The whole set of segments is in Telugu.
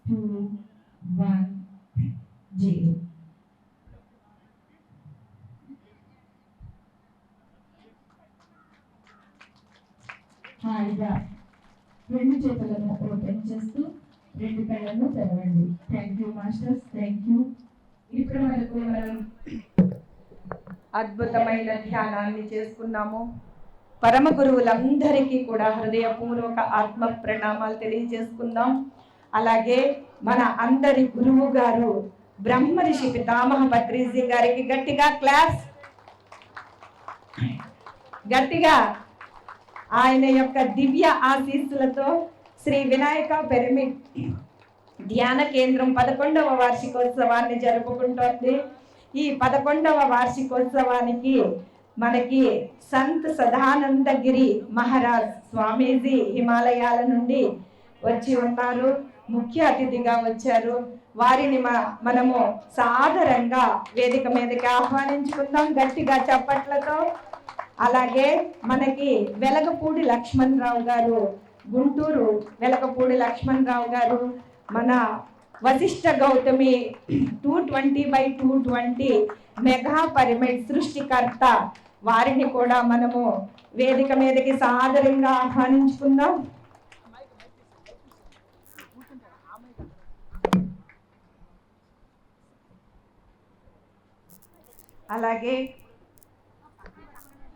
2, 1, 0. హాయిగా రెండు చేతులను ఓపెన్ చేస్తూ రెండు కళ్ళను తెరవండి. Thank you masters, thank you. ఇప్పటి వరకు మనం అద్భుతమైన ధ్యానాన్ని చేసుకున్నాము. పరమ గురువులందరికీ కూడా హృదయపూర్వక ఆత్మ ప్రణామాలు తెలియజేసుకుందాం. అలాగే మన అందరి గురువు గారు బ్రహ్మర్షి పితామహ పత్రిజీ గారికి గట్టిగా క్లాస్, గట్టిగా ఆయన యొక్క దివ్య ఆశీస్సులతో శ్రీ వినాయక పిరమిడ్ ధ్యాన కేంద్రం 11వ వార్షికోత్సవాన్ని జరుపుకుంటోంది. ఈ 11వ వార్షికోత్సవానికి మనకి సంత్ సదానందగిరి మహారాజ్ స్వామీజీ హిమాలయాల నుండి వచ్చి ఉన్నారు. ముఖ్య అతిథిగా వచ్చారు. వారిని మనము సాదరంగా వేదిక మీదకి ఆహ్వానించుకుందాం గట్టిగా చప్పట్లతో. అలాగే మనకి వెలగపూడి లక్ష్మణరావు గారు, గుంటూరు వెలగపూడి లక్ష్మణరావు గారు మన వశిష్ఠ గౌతమి 220/220 మెగా పిరమిడ్ సృష్టికర్త, వారిని కూడా మనము వేదిక మీదకి సాదరంగా ఆహ్వానించుకుందాం. అలాగే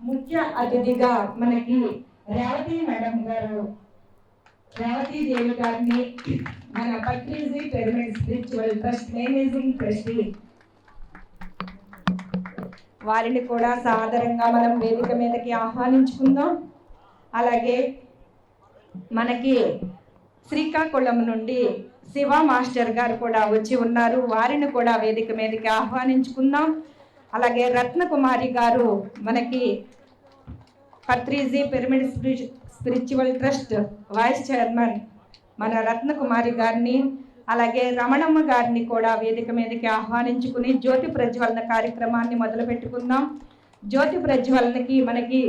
ముఖ్య అతిథిగా మనకి రేవతి మేడం గారు, రేవతి దేవి గారిని మన Patriji pyramid spiritual trust managing trustee, వారిని కూడా సాదరంగా మనం వేదిక మీదకి ఆహ్వానించుకుందాం. అలాగే మనకి శ్రీకాకుళం నుండి శివ మాస్టర్ గారు కూడా వచ్చి ఉన్నారు. వారిని కూడా వేదిక మీదకి ఆహ్వానించుకుందాం. అలాగే రత్నకుమారి గారు మనకి Patriji pyramid spiritual trust vice chairman మన రత్నకుమారి గారిని, అలాగే రమణమ్మ గారిని కూడా వేదిక మీదకి ఆహ్వానించుకుని జ్యోతి ప్రజ్వలన కార్యక్రమాన్ని మొదలు పెట్టుకుందాం. జ్యోతి ప్రజ్వలనకి మనకి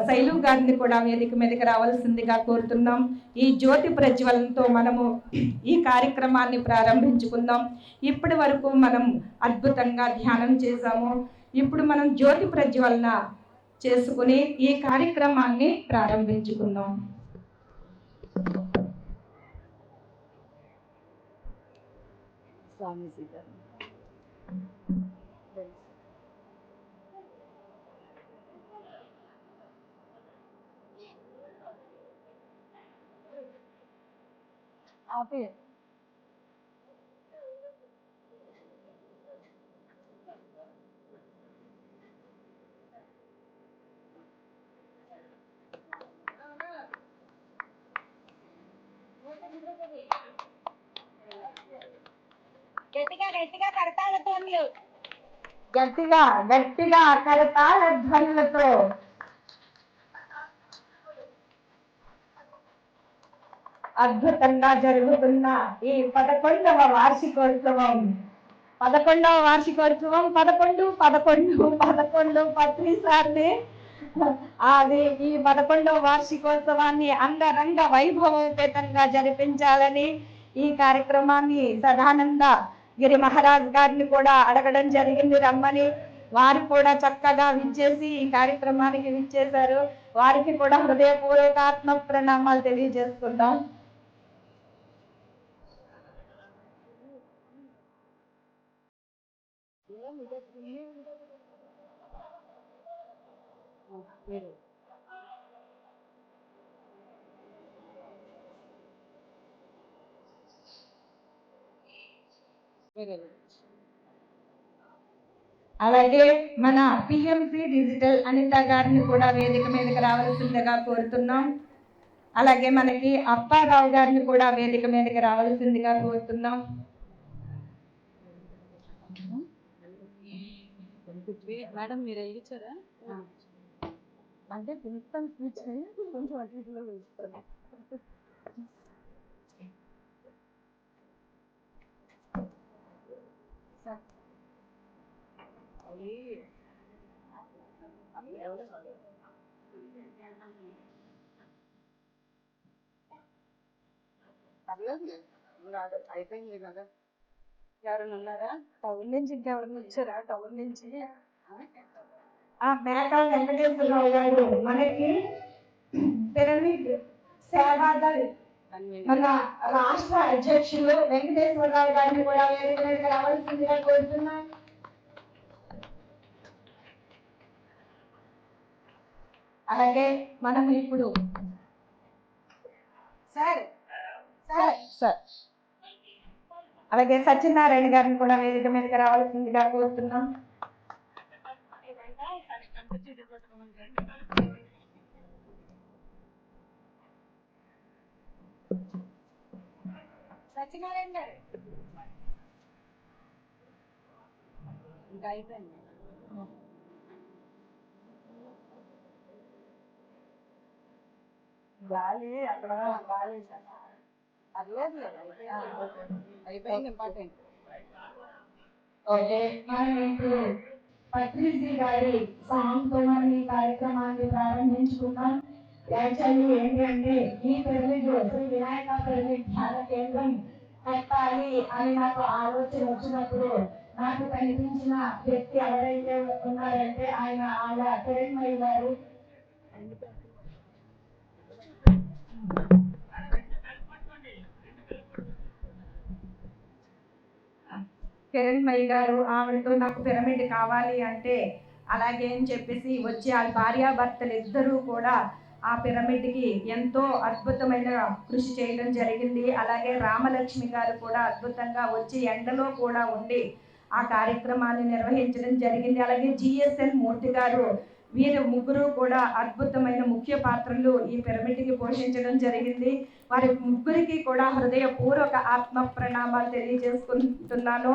శైలు గారిని కూడా వేదిక మీదకి రావాల్సిందిగా కోరుతున్నాం. ఈ జ్యోతి ప్రజ్వలనతో మనము ఈ కార్యక్రమాన్ని ప్రారంభించుకుందాం. ఇప్పటి వరకు మనం అద్భుతంగా ధ్యానం చేశాము. ఇప్పుడు మనం జ్యోతి ప్రజ్వలన చేసుకుని ఈ కార్యక్రమాన్ని ప్రారంభించుకుందాం. స్వామి సీతారాం. గట్టిగా గట్టిగా కరతాళ ధ్వనులు, గట్టిగా గట్టిగా కరతాళ ధ్వనులతో అద్భుతంగా జరుగుతున్న ఈ 11వ వార్షికోత్సవం 11 పత్రిసార్ని అది ఈ 11వ వార్షికోత్సవాన్ని అంగరంగ వైభవోపేతంగా జరిపించాలని ఈ కార్యక్రమాన్ని సదానంద గిరి మహారాజ్ గారిని కూడా అడగడం జరిగింది రమ్మని. వారు కూడా చక్కగా విచ్చేసి ఈ కార్యక్రమానికి విచ్చేశారు. వారికి కూడా హృదయపూర్వక ఆత్మ ప్రణామాలు తెలియజేసుకుందాం. అలాగే మన పిఎంసి డిజిటల్ అనిత గారిని కూడా వేదిక మీదకి రావాల్సిందిగా కోరుతున్నాం. అలాగే మనకి అప్పారావు గారిని కూడా వేదిక మీదకి రావాల్సిందిగా కోరుతున్నాం. మేడం మీరు ఇచ్చారా అంటే ప్రిన్సిపల్ స్పీచ్ కొంచెం అట్లీట్లో వేస్తారు. పర్లేదు అయిపోయింది కదా. ఎవరైనా ఉన్నారా టౌన్ నుంచి? ఇంకెవరైనా వచ్చారా టౌన్ నుంచి? మేకల వెంకటేశ్వరరావు గారు మనకి పిరమిడ్ సేవాదల్ మన రాష్ట్ర అధ్యక్షులు వెంకటేశ్వరరావు గారిని కూడా వేదిక మీదకి రావాల్సిందిగా కోరుతున్నాం. అలాగే మనం ఇప్పుడు సార్ అలాగే సత్యనారాయణ గారిని కూడా వేదిక మీదకి రావాల్సిందిగా కోరుతున్నాం. సత్యనారాయణ గారు ఇంకా అయిపోయింది. గాలి అక్కడ గాలి పర్లేదు, అయిపోయింది. ఇంపార్టెంట్. ఓకే, మనం ఇప్పుడు పత్రిజీ గారి సాంగ్ తో మనం ఈ కార్యక్రమాన్ని ప్రారంభించుకున్నాం. యాక్చువల్లీ ఏంటంటే ఈ పిరమిడ్ శ్రీ వినాయక పిరమిడ్ ధ్యాన కేంద్రం కట్టాలి అని నాకు ఆలోచన వచ్చినప్పుడు నాకు కనిపించిన వ్యక్తి ఎవరైతే ఉన్నారంటే ఆయన ఆవిడ కిరణ్మయి గారు. కిరణ్మయి గారు ఆవిడతో నాకు పిరమిడ్ కావాలి అంటే అలాగే అని చెప్పేసి వచ్చి ఆ భార్యాభర్తలు ఇద్దరూ కూడా ఆ పిరమిడ్కి ఎంతో అద్భుతమైన కృషి చేయడం జరిగింది. అలాగే రామలక్ష్మి గారు కూడా అద్భుతంగా వచ్చి ఎండలో కూడా ఉండి ఆ కార్యక్రమాన్ని నిర్వహించడం జరిగింది. అలాగే జిఎస్ఎన్ మూర్తి గారు, వీరు ముగ్గురు కూడా అద్భుతమైన ముఖ్య పాత్రలు ఈ పిరమిడ్కి పోషించడం జరిగింది. వారి ముగ్గురికి కూడా హృదయపూర్వక ఆత్మ ప్రణామాలు తెలియజేసుకుంటున్నాను.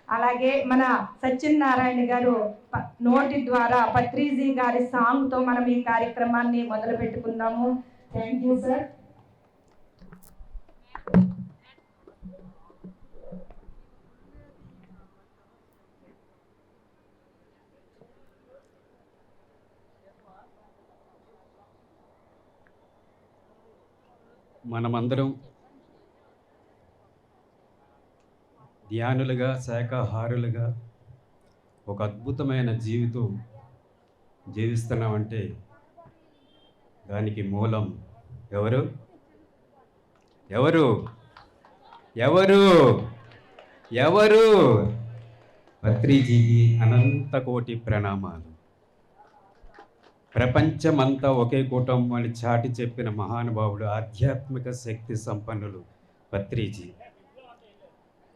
అలాగే మన సత్యనారాయణ గారు నోటి ద్వారా పత్రిజీ గారి సాంగ్ తో మనం ఈ కార్యక్రమాన్ని మొదలు పెట్టుకుందాము. Thank you sir. మనమందరం ధ్యానులుగా, శాకాహారులుగా ఒక అద్భుతమైన జీవితం జీవిస్తున్నామంటే దానికి మూలం ఎవరు ఎవరు ఎవరు ఎవరు పత్రిజీకి అనంత కోటి ప్రణామాలు. ప్రపంచమంతా ఒకే కుటుంబం అని చాటి చెప్పిన మహానుభావుడు, ఆధ్యాత్మిక శక్తి సంపన్నులు పత్రిజీ.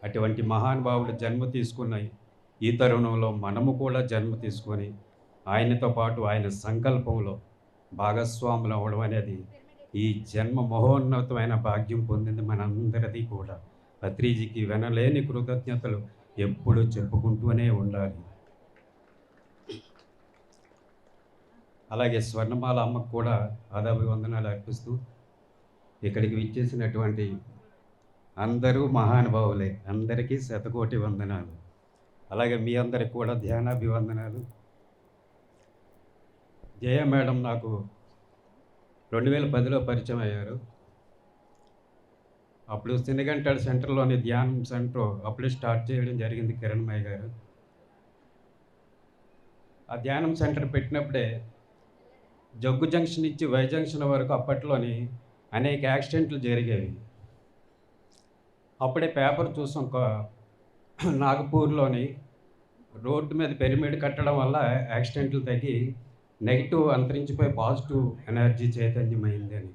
అటువంటి మహానుభావుడు జన్మ తీసుకున్న ఈ తరుణంలో మనము కూడా జన్మ తీసుకొని ఆయనతో పాటు ఆయన సంకల్పంలో భాగస్వాములు అవ్వడం అనేది ఈ జన్మ మహోన్నతమైన భాగ్యం పొందింది మనందరిది కూడా. పత్రిజీకి వినలేని కృతజ్ఞతలు ఎప్పుడూ చెప్పుకుంటూనే ఉండాలి. అలాగే స్వర్ణమాల అమ్మకు కూడా ఆదాభివందనాలు అర్పిస్తూ ఇక్కడికి విచ్చేసినటువంటి అందరూ మహానుభావులే, అందరికీ శతకోటి వందనాలు. అలాగే మీ అందరికి కూడా ధ్యానాభివందనాలు. జయ మేడం నాకు 2010లో పరిచయం అయ్యారు. అప్పుడు సినిగంటాడు సెంటర్లోని ధ్యానం సెంటర్ అప్పుడే స్టార్ట్ చేయడం జరిగింది కిరణ్మయ్య గారు. ఆ ధ్యానం సెంటర్ పెట్టినప్పుడే జగ్గు జంక్షన్ నుంచి వై జంక్షన్ వరకు అప్పట్లోని అనేక యాక్సిడెంట్లు జరిగేవి. అప్పుడే పేపర్ చూసాం, నాగపూర్లోని రోడ్డు మీద పిరమిడ్ కట్టడం వల్ల యాక్సిడెంట్లు తగ్గి నెగిటివ్ అంతరించిపోయి పాజిటివ్ ఎనర్జీ చైతన్యమైంది అని.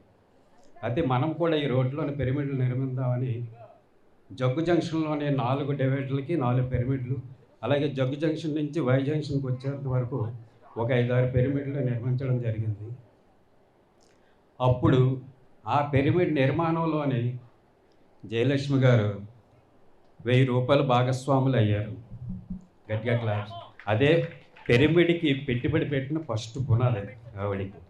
అయితే మనం కూడా ఈ రోడ్లోని పిరమిడ్లు నిర్మిద్దామని జగ్గు జంక్షన్లోని 4 డివైడర్లకి 4 పిరమిడ్లు, అలాగే జగ్గు జంక్షన్ నుంచి వై జంక్షన్కి వచ్చేంత వరకు ఒక 5-6 పిరమిడ్లు నిర్మించడం జరిగింది. అప్పుడు ఆ పిరమిడ్ నిర్మాణంలోని జయలక్ష్మి గారు 1000 రూపాయలు భాగస్వాములు అయ్యారు. గట్టిగా క్లాస్. అదే పిరమిడ్కి పెట్టుబడి పెట్టిన ఫస్ట్ పునాది ఆవిడికి.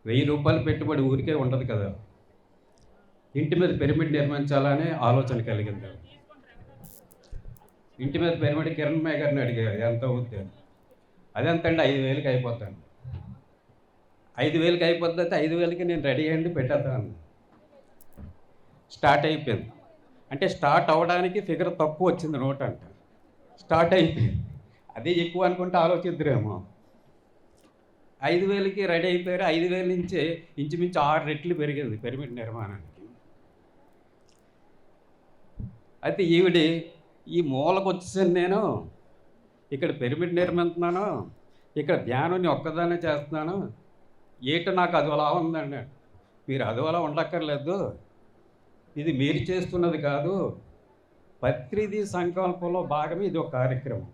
1000 రూపాయలు పెట్టుబడి ఊరికే ఉండదు కదా, ఇంటి మీద పిరమిడ్ నిర్మించాలనే ఆలోచన కలిగింది. ఇంటి మీద పిరమిడ్ కిరణ్మయ్య గారిని అడిగారు ఎంత అవుతుంది. అదెంతండి 5000కి అయిపోతాను. 5000కి అయిపోద్ది, అయితే 5000కి నేను రెడీ అయ్యండి పెట్టేస్తాను. స్టార్ట్ అయిపోయింది. అంటే స్టార్ట్ అవ్వడానికి ఫిగర్ తక్కువ వచ్చింది నోట్ అంట. స్టార్ట్ అయిపోయింది. అదే ఎక్కువ అనుకుంటే ఆలోచిద్దురేమో. 5,000కి రెడీ అయిపోయారు. 5,000 నుంచి ఇంచుమించు 6 రెట్లు పెరిగింది పిరమిడ్ నిర్మాణానికి. అయితే ఈవిడి ఈ మూలకు వచ్చేసాను నేను, ఇక్కడ పిరమిడ్ నిర్మిస్తున్నాను, ఇక్కడ ధ్యానం ఒక్కదానే చేస్తున్నాను, ఏట నాకు అదోలా ఉందండి. మీరు అదోలా ఉండక్కర్లేదు, ఇది మీరు చేస్తున్నది కాదు, పత్రిజీ సంకల్పంలో భాగమే ఇది ఒక కార్యక్రమం.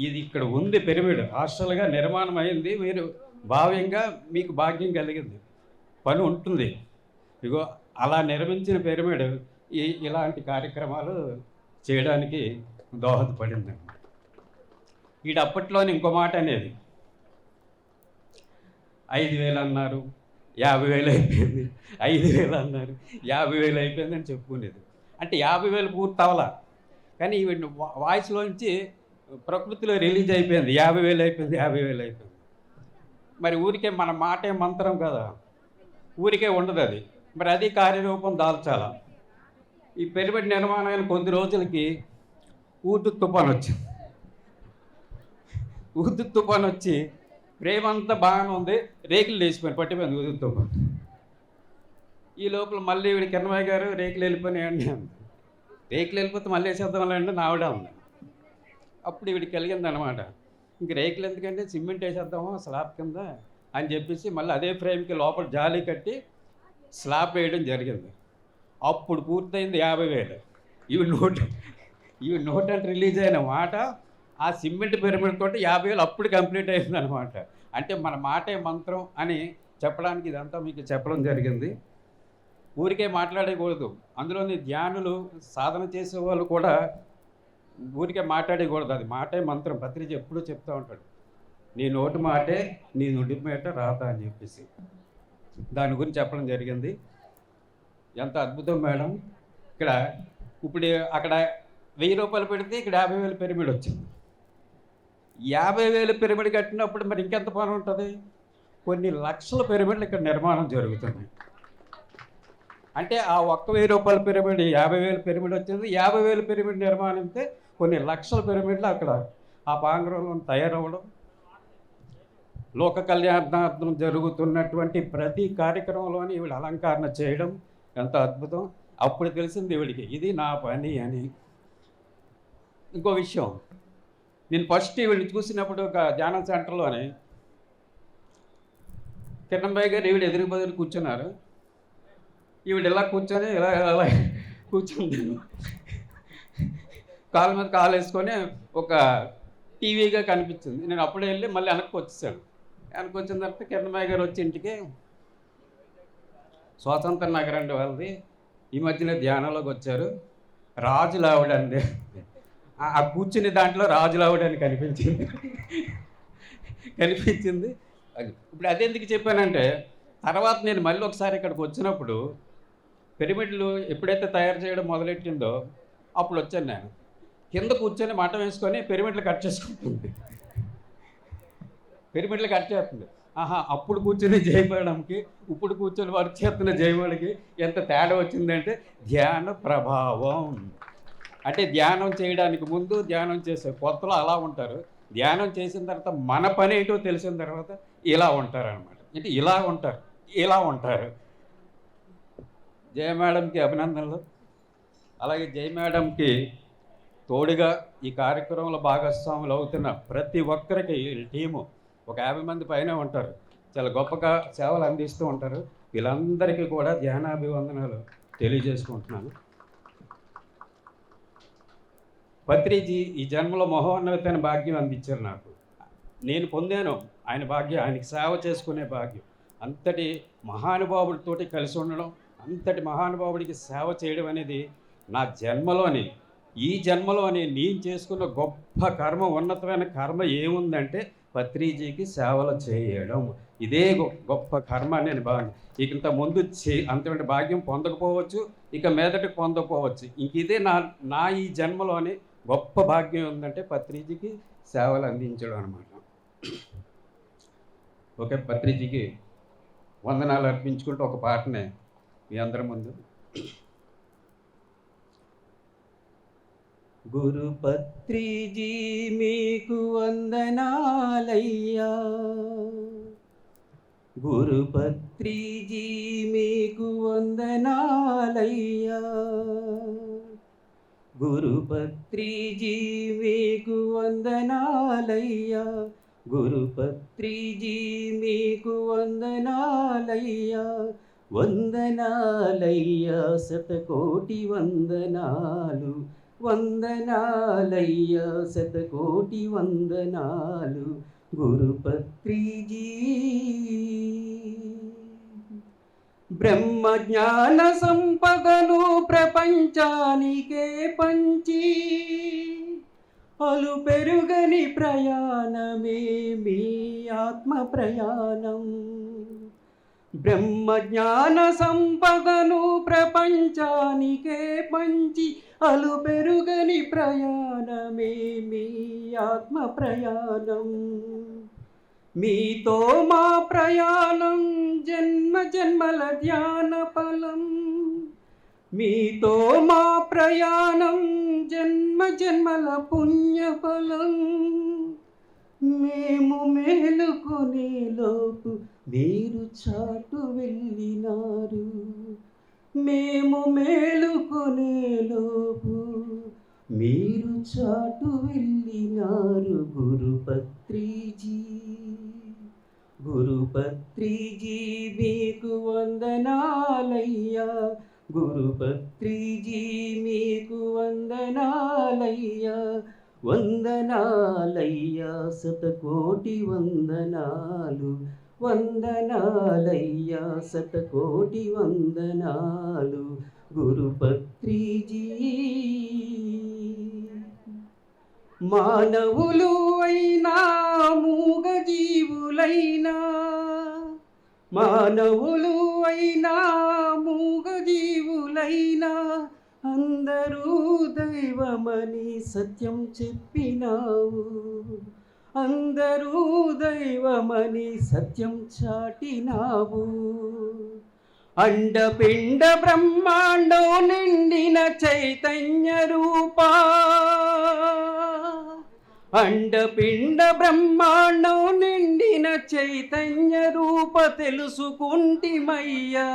ఇది ఇక్కడ ఉంది పిరమిడ్ హాస్టల్గా నిర్మాణం అయింది, మీరు భావ్యంగా మీకు భాగ్యం కలిగింది, పని ఉంటుంది. ఇగో అలా నిర్మించిన పిరమిడ్ ఇలాంటి కార్యక్రమాలు చేయడానికి దోహదపడింది అన్నమాట. వీడు అప్పట్లోని ఇంకో మాట అనేది 5,000 అన్నారు, 50,000 అయిపోయింది, 5,000 అన్నారు, 50,000 అయిపోయింది అని చెప్పుకునేది. అంటే 50,000 పూర్తి అవ్వాల, కానీ ఈవెన్ వాయిస్లోంచి ప్రకృతిలో రిలీజ్ అయిపోయింది, 50,000 అయిపోయింది, 50,000 అయిపోయింది. మరి ఊరికే మన మాటే మంత్రం కదా, ఊరికే ఉండదు అది, మరి అది కార్యరూపం దాల్చాల. ఈ పిరమిడ్ నిర్మాణమైన కొద్ది రోజులకి ఊదు తుఫాన్ వచ్చింది. ఊదు తుఫాన్ వచ్చి ప్రేమంతా బాగానే ఉంది, రేకులు లేచిపోయింది, పట్టిపోయింది ఊదు తుఫాన్. ఈ లోపల మళ్ళీ వీడి కిరణమయ్య గారు రేకులు వెళ్ళిపోయినాయండి అంది. రేకులు వెళ్ళిపోతే మళ్ళీ వేసేద్దాంలేండి నా ఆవిడ ఉంది. అప్పుడు వీడికి కలిగింది అనమాట, ఇంక రేకులు ఎందుకంటే సిమెంట్ వేసేద్దాము స్లాబ్ కింద అని చెప్పేసి మళ్ళీ అదే ఫ్రేమ్కి లోపల జాలీ కట్టి స్లాబ్ వేయడం జరిగింది. అప్పుడు పూర్తయింది 50,000. ఇవి నోట్ అంటే రిలీజ్ అయిన మాట ఆ సిమెంట్ పిరమిడ్ తోటి 50,000 అప్పుడు కంప్లీట్ అయింది అనమాట. అంటే మన మాటే మంత్రం అని చెప్పడానికి ఇదంతా మీకు చెప్పడం జరిగింది. ఊరికే మాట్లాడకూడదు, అందులోని ధ్యానులు సాధన చేసే వాళ్ళు కూడా ఊరికే మాట్లాడకూడదు, అది మాటే మంత్రం. పత్రిజీ ఎప్పుడూ చెప్తూ ఉంటాడు, నీ నోటి మాటే నీ నుడి మాట రాత అని చెప్పేసి దాని గురించి చెప్పడం జరిగింది. ఎంత అద్భుతం మేడం. ఇక్కడ ఇప్పుడు అక్కడ 1,000 రూపాయలు పెడితే ఇక్కడ 50,000 పిరమిడ్ వచ్చింది. 50,000 పిరమిడ్ కట్టినప్పుడు మరి ఇంకెంత పని ఉంటుంది? కొన్ని లక్షల పిరమిడ్లు ఇక్కడ నిర్మాణం జరుగుతుంది. అంటే ఆ 1,000 రూపాయల పిరమిడ్ 50,000 పిరమిడ్ వచ్చింది. 50,000 పిరమిడ్ నిర్మాణిస్తే కొన్ని లక్షల పిరమిడ్లు అక్కడ ఆ ప్రాంగణంలో తయారవ్వడం, లోక కళ్యాణార్థం జరుగుతున్నటువంటి ప్రతి కార్యక్రమంలోని ఈవిడ అలంకరణ చేయడం ఎంత అద్భుతం. అప్పుడు తెలిసింది ఈవిడికి ఇది నా పని అని. ఇంకో విషయం, నేను ఫస్ట్ ఈవిడిని చూసినప్పుడు ఒక ధ్యానం సెంటర్లోనే కిరణమయ్య గారు ఈవిడ ఎదురు బదులు కూర్చున్నారు. ఈవిడ ఇలా కూర్చొని ఇలా కూర్చుంది, కాళ్ళ మీద కాలు వేసుకొని ఒక టీవీగా కనిపించింది. నేను అప్పుడే వెళ్ళి మళ్ళీ వెనక్కి వచ్చేసాను. వెనక్కి వచ్చిన తర్వాత కిరణమయ్య గారు వచ్చి ఇంటికి, స్వాతంత్ర నగర్ అండి వాళ్ళది, ఈ మధ్యన ధ్యానంలోకి వచ్చారు, రాజులావిడ అండి. ఆ కూర్చుని దాంట్లో రాజులావిడ అని కనిపించింది. ఇప్పుడు అదెందుకు చెప్పానంటే, తర్వాత నేను మళ్ళీ ఒకసారి ఇక్కడికి వచ్చినప్పుడు పిరమిడ్లు ఎప్పుడైతే తయారు చేయడం మొదలెట్టిందో అప్పుడు వచ్చాను నేను. కింద కూర్చొని మఠం వేసుకొని పిరమిడ్లు కట్ చేసుకుంటుంది, పిరమిడ్లు కట్ చేస్తుంది. అప్పుడు కూర్చొని జయపడడానికి ఇప్పుడు కూర్చొని వర్క్ చేస్తున్న జయవాడికి ఎంత తేడా వచ్చిందంటే ధ్యాన ప్రభావం. అంటే ధ్యానం చేయడానికి ముందు, ధ్యానం చేసే కొత్తలో అలా ఉంటారు, ధ్యానం చేసిన తర్వాత మన పని ఏంటో తెలిసిన తర్వాత ఇలా ఉంటారు అనమాట. అంటే ఇలా ఉంటారు. జయ మేడంకి అభినందనలు. అలాగే జయ మేడంకి తోడుగా ఈ కార్యక్రమంలో భాగస్వాములు అవుతున్న ప్రతి ఒక్కరికి టీము ఒక 50 మంది పైన ఉంటారు, చాలా గొప్పగా సేవలు అందిస్తూ ఉంటారు. వీళ్ళందరికీ కూడా ధ్యానాభివందనాలు తెలియజేసుకుంటున్నాను. పత్రిజీ ఈ జన్మలో మహోన్నతమైన భాగ్యం అందించారు నాకు. నేను పొందాను ఆయన భాగ్యం, ఆయనకి సేవ చేసుకునే భాగ్యం. అంతటి మహానుభావుడితోటి కలిసి ఉండడం, అంతటి మహానుభావుడికి సేవ చేయడం అనేది నా జన్మలోని, ఈ జన్మలోని నేను చేసుకున్న గొప్ప కర్మ, ఉన్నతమైన కర్మ ఏముందంటే పత్రిజీకి సేవలు చేయడం. ఇదే గొప్ప కర్మ నేను ఇంత ముందు అంతటి భాగ్యం పొందకపోవచ్చు, ఇక మీదటి పొందకపోవచ్చు. ఇంక ఇదే నా ఈ జన్మలోని గొప్ప భాగ్యం ఉందంటే పత్రిజీకి సేవలు అందించడం అనమాట. ఓకే, పత్రిజీకి వందనాలు అర్పించుకుంటూ ఒక పాటనే మీ అందరి ముందు గురుపత్రిజీ మీకు వందనాలయ్యా, గురుపత్రిజీ మీకు వందనాలయ్యా, గురుపత్రిజీ మీకు వందనాలయ్యా, గురుపత్రిజీ మీకు వందనాలయ్యా, వందనాలయ్యా శతకోటి వందనాలు, వందనాలయ్యా శతకోటి వందనాలు గురుపత్రిజీ. బ్రహ్మ జ్ఞాన సంపదను ప్రపంచానికే పంచి అలు పెరుగని ప్రయాణమే మీ ఆత్మ ప్రయాణం. బ్రహ్మ జ్ఞాన సంపదను ప్రపంచానికే పంచి అలు పెరుగని ప్రయాణమే మీ ఆత్మ ప్రయాణం. మీతో మా ప్రయాణం జన్మ జన్మల ధ్యాన ఫలం, మీతో మా ప్రయాణం జన్మ జన్మల పుణ్య ఫలం. మేము మేలుకునే లోపు మీరు చాటు వెళ్ళినారు, మేము మేలుకునే లోపు మీరు చాటు వెళ్ళినారు గురుపత్రిజీ. గురుపత్రిజీ మీకు వందనాలయ్యా, గురుపత్రిజీ మీకు వందనాలయ్యా, వందనాలయ్యా శతకోటి వందనాలు, వందనాలయ్యా శతకోటి వందనాలు గురుపత్రిజీ. మానవులు అయినా మూగ జీవులైనా, మానవులు అయినా మూగ జీవులైనా అందరూ దైవమని సత్యం చెప్పినావు, అందరూ దైవమని సత్యం చాటినావు. అండపిండ బ్రహ్మాండం నిండిన చైతన్య రూపా, అండపిండ బ్రహ్మాండం నిండిన చైతన్య రూప తెలుసుకుంటిమయ్యా.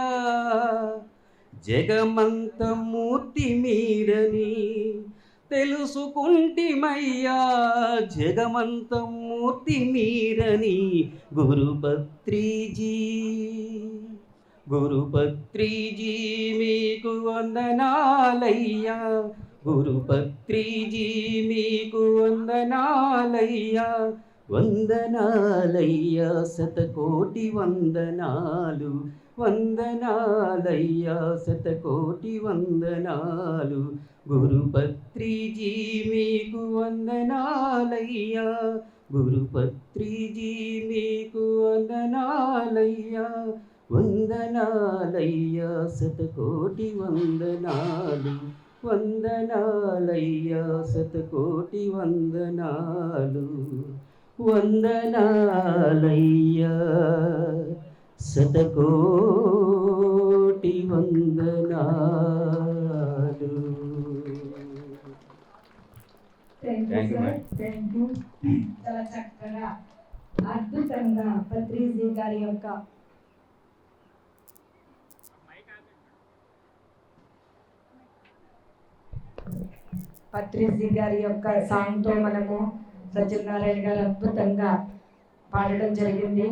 జగమంత మూర్తి మీరని తెలుసుకుంటిమయ్యా, జగమంత మూర్తి మీరని గురుపత్రిజీ. గురుపత్రిజీ మీకు వందనాలయ్యా, గురుపత్రిజీ మీకు వందనాలయ్యా, వందనాలయ్యా శతకోటి వందనాలు, వందనాలయ్యా శతకోటి వందనాలు గురుపత్రిజీ మీకు వందనాలయ్యా, గురుపత్రిజీ మీకు వందనాలయ్యా, వందనాలయ్యా శతకోటి వందనాలు, వందనాలయ్యా శతకోటి వందనాలు, వందనాలయ్యా శతకోటి వందనాలు. Thank you sir, thank you. చాలా చక్కగా అద్భుతంగా పత్రిజీ గారి యొక్క సాంగ్తో మనము సత్యనారాయణ గారు అద్భుతంగా పాడడం జరిగింది.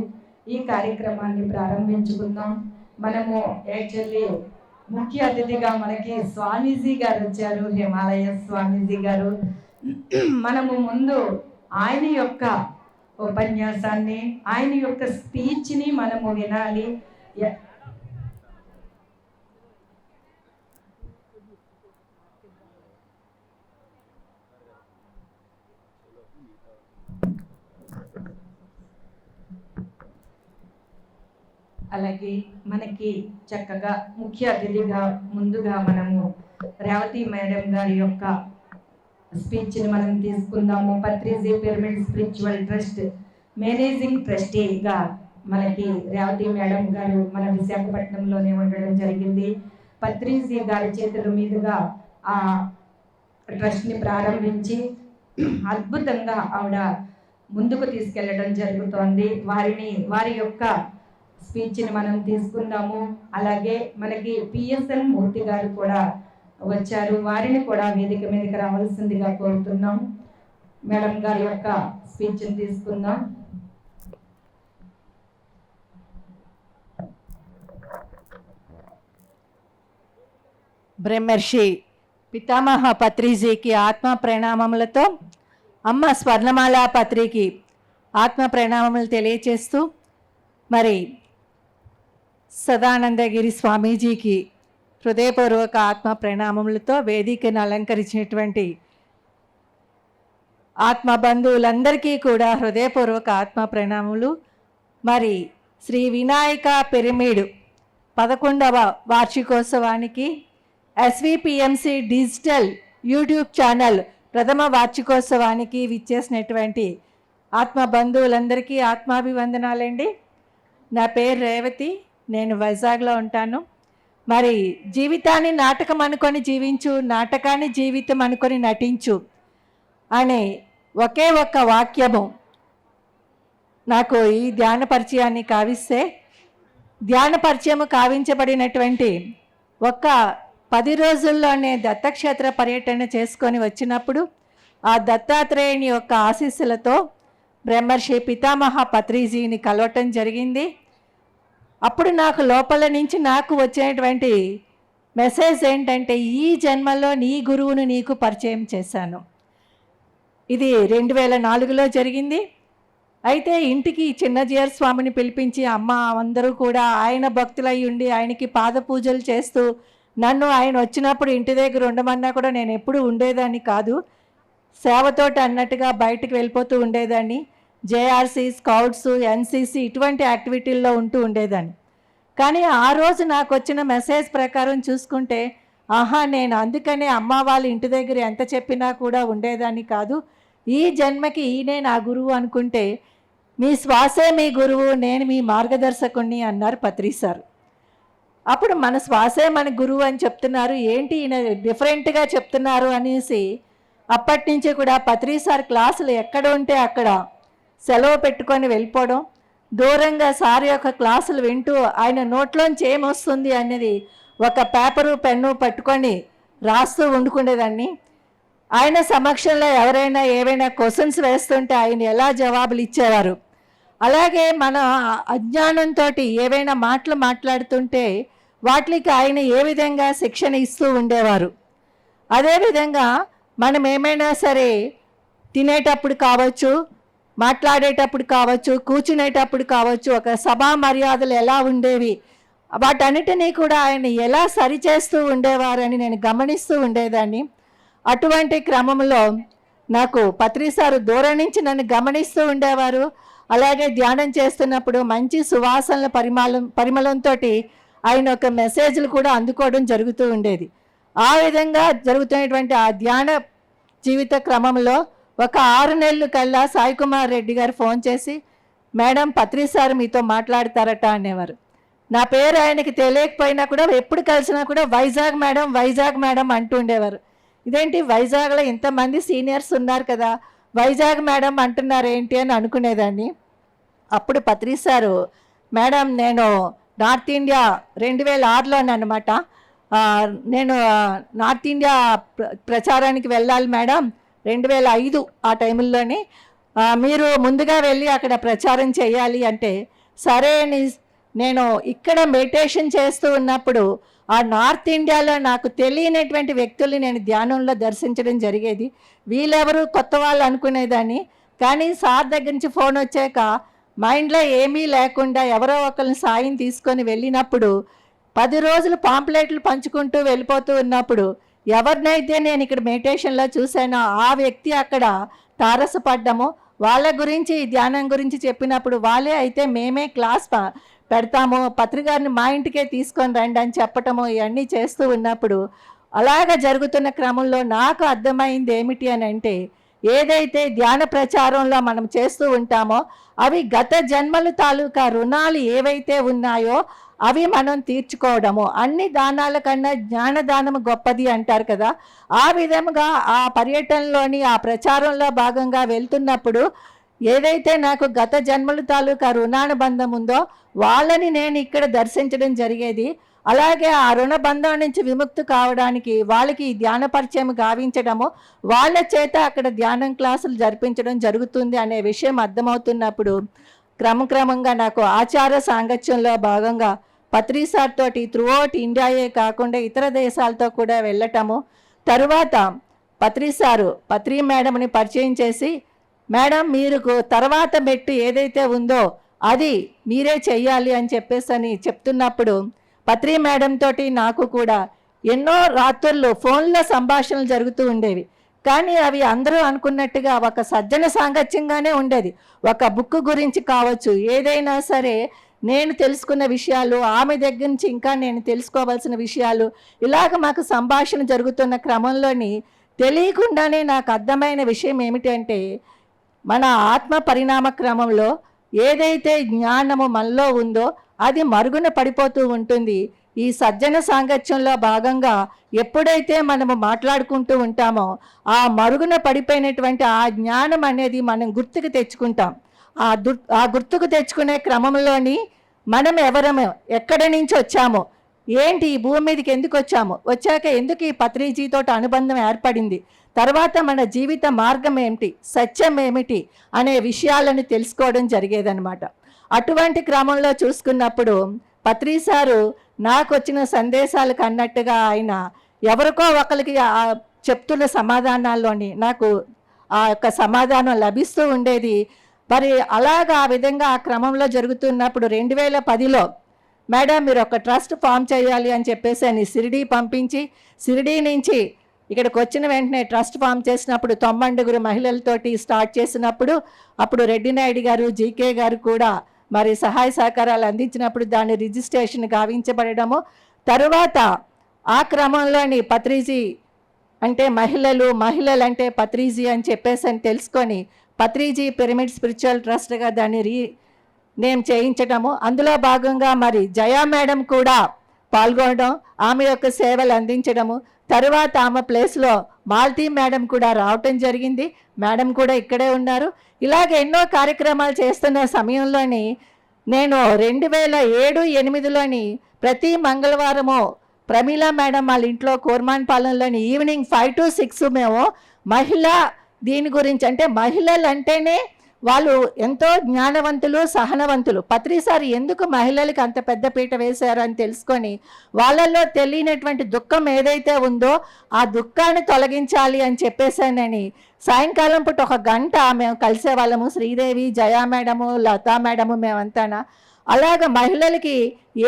ఈ కార్యక్రమాన్ని ప్రారంభించుకుందాం. మనము యాక్చువల్లీ ముఖ్య అతిథిగా మనకి స్వామీజీ గారు వచ్చారు, హిమాలయ స్వామీజీ గారు. మనము ముందు ఆయన యొక్క ఉపన్యాసాన్ని, ఆయన యొక్క స్పీచ్ని మనము వినాలి. అలాగే మనకి చక్కగా ముఖ్య అతిథిగా ముందుగా మనము రేవతి మేడం గారి యొక్క స్పీచ్ని మనం తీసుకుందాము. Patriji pyramid spiritual trust managing ట్రస్టీగా మనకి రేవతి మేడం గారు మన విశాఖపట్నంలోనే ఉండడం జరిగింది. పత్రిజీ గారి చేతుల మీదుగా ట్రస్ట్ని ప్రారంభించి అద్భుతంగా ఆవిడ ముందుకు తీసుకెళ్ళడం జరుగుతోంది. వారి యొక్క స్పీచ్ని మనం తీసుకుందాము. అలాగే మనకి పిఎస్ఎన్ మూర్తి గారు కూడా వచ్చారు, వారిని కూడా వేదిక మీదకి రావాల్సిందిగా కోరుతున్నాం. మేడం గారి యొక్క స్పీచ్ని తీసుకుందాం. బ్రహ్మర్షి పితామహ పత్రిజీకి ఆత్మ ప్రణామములతో అమ్మ స్వర్ణమాల పత్రికి ఆత్మ ప్రణామములు తెలియచేస్తూ, మరి సదానందగిరి స్వామీజీకి హృదయపూర్వక ఆత్మ ప్రణామములతో వేదికను అలంకరించినటువంటి ఆత్మ బంధువులందరికీ కూడా హృదయపూర్వక ఆత్మ ప్రణామములు. మరి శ్రీ వినాయక పిరమిడ్ 11వ వార్షికోత్సవానికి ఎస్విపిఎంసి డిజిటల్ యూట్యూబ్ ఛానల్ ప్రథమ వార్షికోత్సవానికి విచ్చేసినటువంటి ఆత్మ బంధువులందరికీ ఆత్మాభివందనాలండి. నా పేరు రేవతి, నేను వైజాగ్లో ఉంటాను. మరి జీవితాన్ని నాటకం అనుకొని జీవించు, నాటకాన్ని జీవితం అనుకొని నటించు అనే ఒకే ఒక్క వాక్యము నాకు ఈ ధ్యాన పరిచయాన్ని కావిస్తే, ధ్యాన పరిచయము కావించబడినటువంటి ఒక్క 10 రోజుల్లోనే దత్తక్షేత్ర పర్యటన చేసుకొని వచ్చినప్పుడు ఆ దత్తాత్రేయుని యొక్క ఆశీస్సులతో బ్రహ్మర్షి పితామహ పత్రిజీని కలవటం జరిగింది. అప్పుడు నాకు లోపల నుంచి నాకు వచ్చినటువంటి మెసేజ్ ఏంటంటే, ఈ జన్మలో నీ గురువును నీకు పరిచయం చేశాను. ఇది 2004లో జరిగింది. అయితే ఇంటికి చిన్నజీయర్ స్వామిని పిలిపించి అమ్మ అందరూ కూడా ఆయన భక్తులై ఉండి ఆయనకి పాద పూజలు చేస్తూ, నన్ను ఆయన వచ్చినప్పుడు ఇంటి దగ్గర ఉండమన్నా కూడా నేను ఎప్పుడూ ఉండేదాన్ని కాదు, సేవతోటి అన్నట్టుగా బయటకు వెళ్ళిపోతూ ఉండేదాన్ని. జేఆర్సీ, స్కౌట్స్, ఎన్సీసీ ఇటువంటి యాక్టివిటీల్లో ఉంటూ ఉండేదాన్ని. కానీ ఆ రోజు నాకు వచ్చిన మెసేజ్ ప్రకారం చూసుకుంటే, ఆహా నేను అందుకనే అమ్మ వాళ్ళ ఇంటి దగ్గర ఎంత చెప్పినా కూడా ఉండేదాన్ని కాదు, ఈ జన్మకి ఈయనే నా గురువు అనుకుంటే, మీ శ్వాసే మీ గురువు, నేను మీ మార్గదర్శకుణ్ణి అన్నారు పత్రి సార్. అప్పుడు మన శ్వాసే మన గురువు అని చెప్తున్నారు, ఏంటి ఈయన డిఫరెంట్గా చెప్తున్నారు అనేసి అప్పటి నుంచి కూడా పత్రి సార్ క్లాసులు ఎక్కడ ఉంటే అక్కడ సెలవు పెట్టుకొని వెళ్ళిపోవడం, దూరంగా సార్ యొక్క క్లాసులు వింటూ ఆయన నోట్లోంచి ఏమొస్తుంది అనేది ఒక పేపరు పెన్ను పట్టుకొని రాస్తూ వండుకునేదాన్ని. ఆయన సమక్షంలో ఎవరైనా ఏవైనా క్వశ్చన్స్ వేస్తుంటే ఆయన ఎలా జవాబులు ఇచ్చేవారు. అలాగే మన అజ్ఞానంతో ఏవైనా మాటలు మాట్లాడుతుంటే వాటికి ఆయన ఏ విధంగా శిక్షణ ఇస్తూ ఉండేవారు. అదేవిధంగా మనం ఏమైనా సరే తినేటప్పుడు కావచ్చు, మాట్లాడేటప్పుడు కావచ్చు, కూర్చునేటప్పుడు కావచ్చు, ఒక సభా మర్యాదలు ఎలా ఉండేవి, వాటన్నిటినీ కూడా ఆయన ఎలా సరిచేస్తూ ఉండేవారని నేను గమనిస్తూ ఉండేదాన్ని. అటువంటి క్రమంలో నాకు పత్రి సారు దూరం నుంచి నన్ను గమనిస్తూ ఉండేవారు. అలాగే ధ్యానం చేస్తున్నప్పుడు మంచి సువాసనల పరిమళంతో ఆయన ఒక మెసేజ్లు కూడా అందుకోవడం జరుగుతూ ఉండేది. ఆ విధంగా జరుగుతున్నటువంటి ఆ ధ్యాన జీవిత క్రమంలో ఒక 6 నెలలు కల్లా సాయి కుమార్ రెడ్డి గారు ఫోన్ చేసి, మేడం పత్రి సార్ మీతో మాట్లాడతారట అనేవారు. నా పేరు ఆయనకి తెలియకపోయినా కూడా ఎప్పుడు కలిసినా కూడా వైజాగ్ మేడం, వైజాగ్ మేడం అంటూ ఉండేవారు. ఇదేంటి వైజాగ్లో ఇంతమంది సీనియర్స్ ఉన్నారు కదా, వైజాగ్ మేడం అంటున్నారు ఏంటి అని అనుకునేదాన్ని. అప్పుడు పత్రి సారు, మేడం నేను నార్త్ ఇండియా 2006లోనమాట, నేను నార్త్ ఇండియా ప్రచారానికి వెళ్ళాలి మేడం, 2005 ఆ టైంలోనే, మీరు ముందుగా వెళ్ళి అక్కడ ప్రచారం చేయాలి అంటే, సరే అని నేను ఇక్కడ మెడిటేషన్ చేస్తూ ఉన్నప్పుడు ఆ నార్త్ ఇండియాలో నాకు తెలియనటువంటి వ్యక్తుల్ని నేను ధ్యానంలో దర్శించడం జరిగేది. వీళ్ళెవరు కొత్త వాళ్ళు అనుకునేదాన్ని. కానీ సార్ దగ్గర నుంచి ఫోన్ వచ్చాక మైండ్లో ఏమీ లేకుండా ఎవరో ఒకరిని సాయం తీసుకొని వెళ్ళినప్పుడు 10 రోజులు పాంప్లెట్లు పంచుకుంటూ వెళ్ళిపోతూ ఉన్నప్పుడు ఎవరినైతే నేను ఇక్కడ మెడిటేషన్లో చూశానో ఆ వ్యక్తి అక్కడ తారసపడ్డము. వాళ్ళ గురించి ధ్యానం గురించి చెప్పినప్పుడు వాళ్ళే అయితే మేమే క్లాస్ పెడతాము, పత్రికారిని మా ఇంటికే తీసుకొని రండి అని చెప్పటము, ఇవన్నీ చేస్తూ ఉన్నప్పుడు అలాగ జరుగుతున్న క్రమంలో నాకు అర్థమైంది ఏమిటి అని అంటే, ఏదైతే ధ్యాన ప్రచారంలో మనం చేస్తూ ఉంటామో అవి గత జన్మల తాలూకా రుణాలు ఏవైతే ఉన్నాయో అవి మనం తీర్చుకోవడము. అన్ని దానాల కన్నా జ్ఞానదానము గొప్పది అంటారు కదా. ఆ విధంగా ఆ పర్యటనలోని ఆ ప్రచారంలో భాగంగా వెళ్తున్నప్పుడు ఏదైతే నాకు గత జన్మల తాలూకా రుణానుబంధం ఉందో వాళ్ళని నేను ఇక్కడ దర్శించడం జరిగేది. అలాగే ఆ రుణబంధం నుంచి విముక్తి కావడానికి వాళ్ళకి ధ్యాన పరిచయం గావించడము, వాళ్ళ చేత అక్కడ ధ్యానం క్లాసులు జరిపించడం జరుగుతుంది అనే విషయం అర్థమవుతున్నప్పుడు క్రమక్రమంగా నాకు ఆచార సాంగత్యంలో భాగంగా పత్రి సార్ తోటి త్రూఅవుట్ ఇండియాయే కాకుండా ఇతర దేశాలతో కూడా వెళ్ళటము. తరువాత పత్రి సారు పత్రి మేడంని పరిచయం చేసి, మేడం మీరు తర్వాత మెట్టు ఏదైతే ఉందో అది మీరే చెయ్యాలి అని చెప్పేసి చెప్తున్నప్పుడు పత్రి మేడం తోటి నాకు కూడా ఎన్నో రాత్రులు ఫోన్లో సంభాషణలు జరుగుతూ ఉండేవి. కానీ అవి అందరూ అనుకున్నట్టుగా ఒక సజ్జన సాంగత్యంగానే ఉండేది. ఒక బుక్ గురించి కావచ్చు, ఏదైనా సరే నేను తెలుసుకున్న విషయాలు, ఆమె దగ్గర నుంచి ఇంకా నేను తెలుసుకోవాల్సిన విషయాలు, ఇలాగ మాకు సంభాషణ జరుగుతున్న క్రమంలోని తెలియకుండానే నాకు అర్థమైన విషయం ఏమిటంటే, మన ఆత్మ పరిణామ క్రమంలో ఏదైతే జ్ఞానము మనలో ఉందో అది మరుగున పడిపోతూ ఉంటుంది. ఈ సజ్జన సాంగత్యంలో భాగంగా ఎప్పుడైతే మనము మాట్లాడుకుంటూ ఉంటామో ఆ మరుగున పడిపోయినటువంటి ఆ జ్ఞానం అనేది మనం గుర్తుకు తెచ్చుకుంటాం. ఆ గుర్తుకు తెచ్చుకునే క్రమంలోని మనం ఎవరము, ఎక్కడి నుంచి వచ్చామో, ఏంటి ఈ భూమి మీదకి ఎందుకు వచ్చాము, వచ్చాక ఎందుకు ఈ పత్రిజీతో అనుబంధం ఏర్పడింది, తర్వాత మన జీవిత మార్గం ఏమిటి, సత్యం ఏమిటి అనే విషయాలను తెలుసుకోవడం జరిగేదన్నమాట. అటువంటి క్రమంలో చూసుకున్నప్పుడు పత్రి సారు నాకు వచ్చిన సందేశాలకు అన్నట్టుగా ఆయన ఎవరికో ఒకరికి చెప్తున్న సమాధానాల్లోని నాకు ఆ యొక్క సమాధానం లభిస్తూ ఉండేది. మరి అలాగా ఆ విధంగా ఆ క్రమంలో జరుగుతున్నప్పుడు 2010లో మేడం మీరు ఒక ట్రస్ట్ ఫామ్ చేయాలి అని చెప్పేసి అని షిరిడీ పంపించి, షిరిడీ నుంచి ఇక్కడికి వచ్చిన వెంటనే ట్రస్ట్ ఫామ్ చేసినప్పుడు 90 మహిళలతోటి స్టార్ట్ చేసినప్పుడు అప్పుడు రెడ్డి నాయుడు గారు, జీకే గారు కూడా మరి సహాయ సహకారాలు అందించినప్పుడు దాని రిజిస్ట్రేషన్ గావించబడము. తరువాత ఆ క్రమంలోని పత్రిజీ అంటే మహిళలు అంటే పత్రిజీ అని చెప్పేసి అని తెలుసుకొని పత్రిజీ పిరమిడ్ స్పిరిచువల్ ట్రస్ట్గా దాన్ని నేమ్ చేయించడము. అందులో భాగంగా మరి జయా మేడం కూడా పాల్గొనడం, ఆమె యొక్క సేవలు అందించడము. తరువాత ఆమె ప్లేస్లో మాలతి మేడం కూడా రావటం జరిగింది. మేడం కూడా ఇక్కడే ఉన్నారు. ఇలాగ ఎన్నో కార్యక్రమాలు చేస్తున్న సమయంలోని నేను 2007-8లోని ప్రతి మంగళవారము ప్రమీలా మేడం వాళ్ళ ఇంట్లో కోర్మాన్పాలెంలోని ఈవినింగ్ 5 to 6 మేము దీని గురించి అంటే మహిళలు అంటేనే వాళ్ళు ఎంతో జ్ఞానవంతులు, సహనవంతులు. పత్రి సార్ ఎందుకు మహిళలకు అంత పెద్ద పీట వేశారు అని తెలుసుకొని వాళ్ళల్లో తెలియనటువంటి దుఃఖం ఏదైతే ఉందో ఆ దుఃఖాన్ని తొలగించాలి అని చెప్పేసానని సాయంకాలం పూట 1 గంట మేము కలిసేవాళ్ళము. శ్రీదేవి, జయా మేడము, లతా మేడము మేమంతానా అలాగ మహిళలకి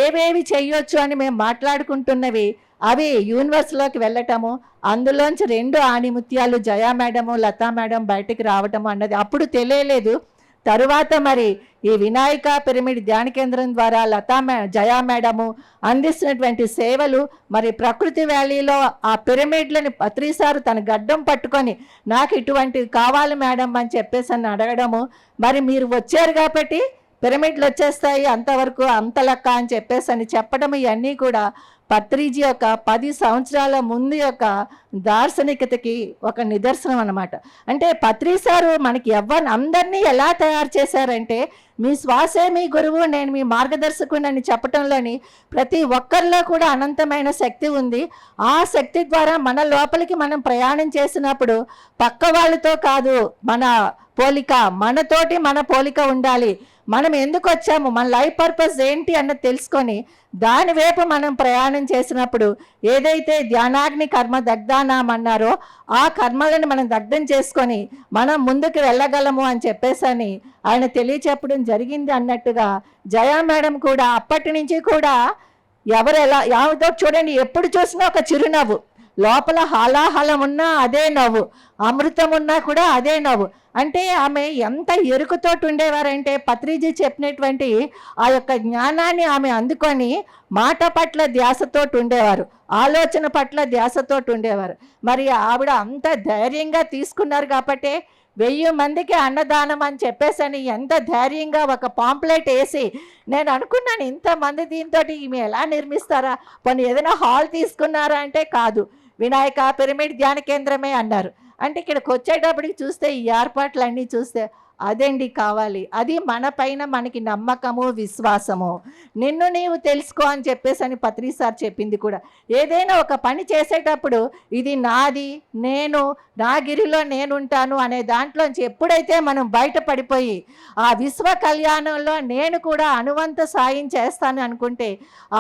ఏవేవి చెయ్యొచ్చు అని మేము మాట్లాడుకుంటున్నవి అవి యూనివర్స్లోకి వెళ్ళటము. అందులోంచి 2 ఆణిముత్యాలు జయా మేడము, లతా మేడం బయటికి రావటము అన్నది అప్పుడు తెలియలేదు. తరువాత మరి ఈ వినాయక పిరమిడ్ ధ్యాన కేంద్రం ద్వారా జయా మేడము అందిస్తున్నటువంటి సేవలు, మరి ప్రకృతి వ్యాలీలో ఆ పిరమిడ్లని పత్రి సారు తన గడ్డం పట్టుకొని నాకు ఇటువంటివి కావాలి మేడం అని చెప్పేసి అని అడగడము. మరి మీరు వచ్చారు కాబట్టి పిరమిడ్లు వచ్చేస్తాయి, అంతవరకు అంత లెక్క అని చెప్పేసి అని చెప్పడం, ఇవన్నీ కూడా పత్రిజీ యొక్క 10 సంవత్సరాల ముందు యొక్క దార్శనికతకి ఒక నిదర్శనం అన్నమాట. అంటే పత్రి సారు మనకి అందరినీ ఎలా తయారు చేశారంటే మీ శ్వాసే మీ గురువు, నేను మీ మార్గదర్శకుని అని చెప్పటంలోని ప్రతి ఒక్కరిలో కూడా అనంతమైన శక్తి ఉంది. ఆ శక్తి ద్వారా మన లోపలికి మనం ప్రయాణం చేసినప్పుడు పక్క వాళ్ళతో కాదు మన పోలిక, మనతోటి మన పోలిక ఉండాలి. మనం ఎందుకు వచ్చాము, మన లైఫ్ పర్పస్ ఏంటి అన్నది తెలుసుకొని దాని వైపు మనం ప్రయాణం చేసినప్పుడు ఏదైతే ధ్యానాగ్ని కర్మ దగ్ధానాం అన్నారో ఆ కర్మలను మనం దగ్ధం చేసుకొని మనం ముందుకు వెళ్ళగలము అని చెప్పేసని ఆయన తెలియచెప్పడం జరిగింది అన్నట్టుగా జయా మేడం కూడా అప్పటి నుంచి కూడా ఎవరితో చూడండి ఎప్పుడు చూసినా ఒక చిరునవ్వు, లోపల హాలాహలం ఉన్నా అదే నవ్వు, అమృతం ఉన్నా కూడా అదే నవ్వు. అంటే ఆమె ఎంత ఎరుకతోటి ఉండేవారంటే పత్రిజీ చెప్పినటువంటి ఆ యొక్క జ్ఞానాన్ని ఆమె అందుకొని మాట పట్ల ధ్యాసతోటి ఉండేవారు, ఆలోచన పట్ల ధ్యాసతోటి ఉండేవారు. మరి ఆవిడ అంత ధైర్యంగా తీసుకున్నారు కాబట్టి 1000 మందికి అన్నదానం అని చెప్పేసని ఎంత ధైర్యంగా ఒక పాంప్లెట్ వేసి, నేను అనుకున్నాను ఇంతమంది దీంతో ఈమె ఎలా నిర్మిస్తారా, పోనీ ఏదైనా హాల్ తీసుకున్నారా అంటే కాదు, వినాయక పిరమిడ్ ధ్యాన కేంద్రమే అన్నారు. అంటే ఇక్కడికి వచ్చేటప్పటికి చూస్తే ఈ ఏర్పాట్లన్నీ చూస్తే అదండి కావాలి. అది మన పైన మనకి నమ్మకము, విశ్వాసము. నిన్ను నీవు తెలుసుకో అని చెప్పేసి పత్రి సార్ చెప్పింది కూడా. ఏదైనా ఒక పని చేసేటప్పుడు ఇది నాది, నేను నా గిరిలో నేనుంటాను అనే దాంట్లోంచి ఎప్పుడైతే మనం బయటపడిపోయి ఆ విశ్వ కళ్యాణంలో నేను కూడా అనువంత సాయం చేస్తాను అనుకుంటే,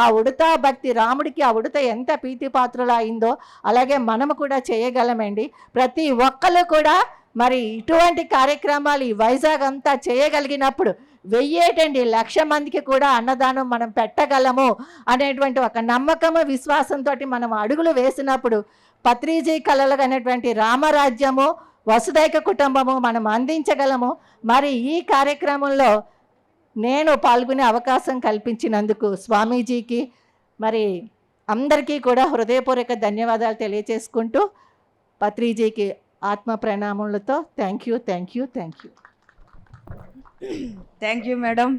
ఆ ఉడతా భక్తి రాముడికి ఆ ఉడత ఎంత ప్రీతిపాత్రులు అయిందో అలాగే మనము కూడా చేయగలమండి. ప్రతి ఒక్కరు కూడా మరి ఇటువంటి కార్యక్రమాలు ఈ వైజాగ్ అంతా చేయగలిగినప్పుడు 1,000 మందికి కూడా అన్నదానం మనం పెట్టగలము అనేటువంటి ఒక నమ్మకము, విశ్వాసంతో మనం అడుగులు వేసినప్పుడు పత్రిజీ కళలు అనేటువంటి రామరాజ్యము, వసుదైక కుటుంబము మనం అందించగలము. మరి ఈ కార్యక్రమంలో నేను పాల్గొనే అవకాశం కల్పించినందుకు స్వామీజీకి మరి అందరికీ కూడా హృదయపూర్వక ధన్యవాదాలు తెలియచేసుకుంటూ పత్రిజీకి ఆత్మ ప్రణామములతో thank you. Thank you madam.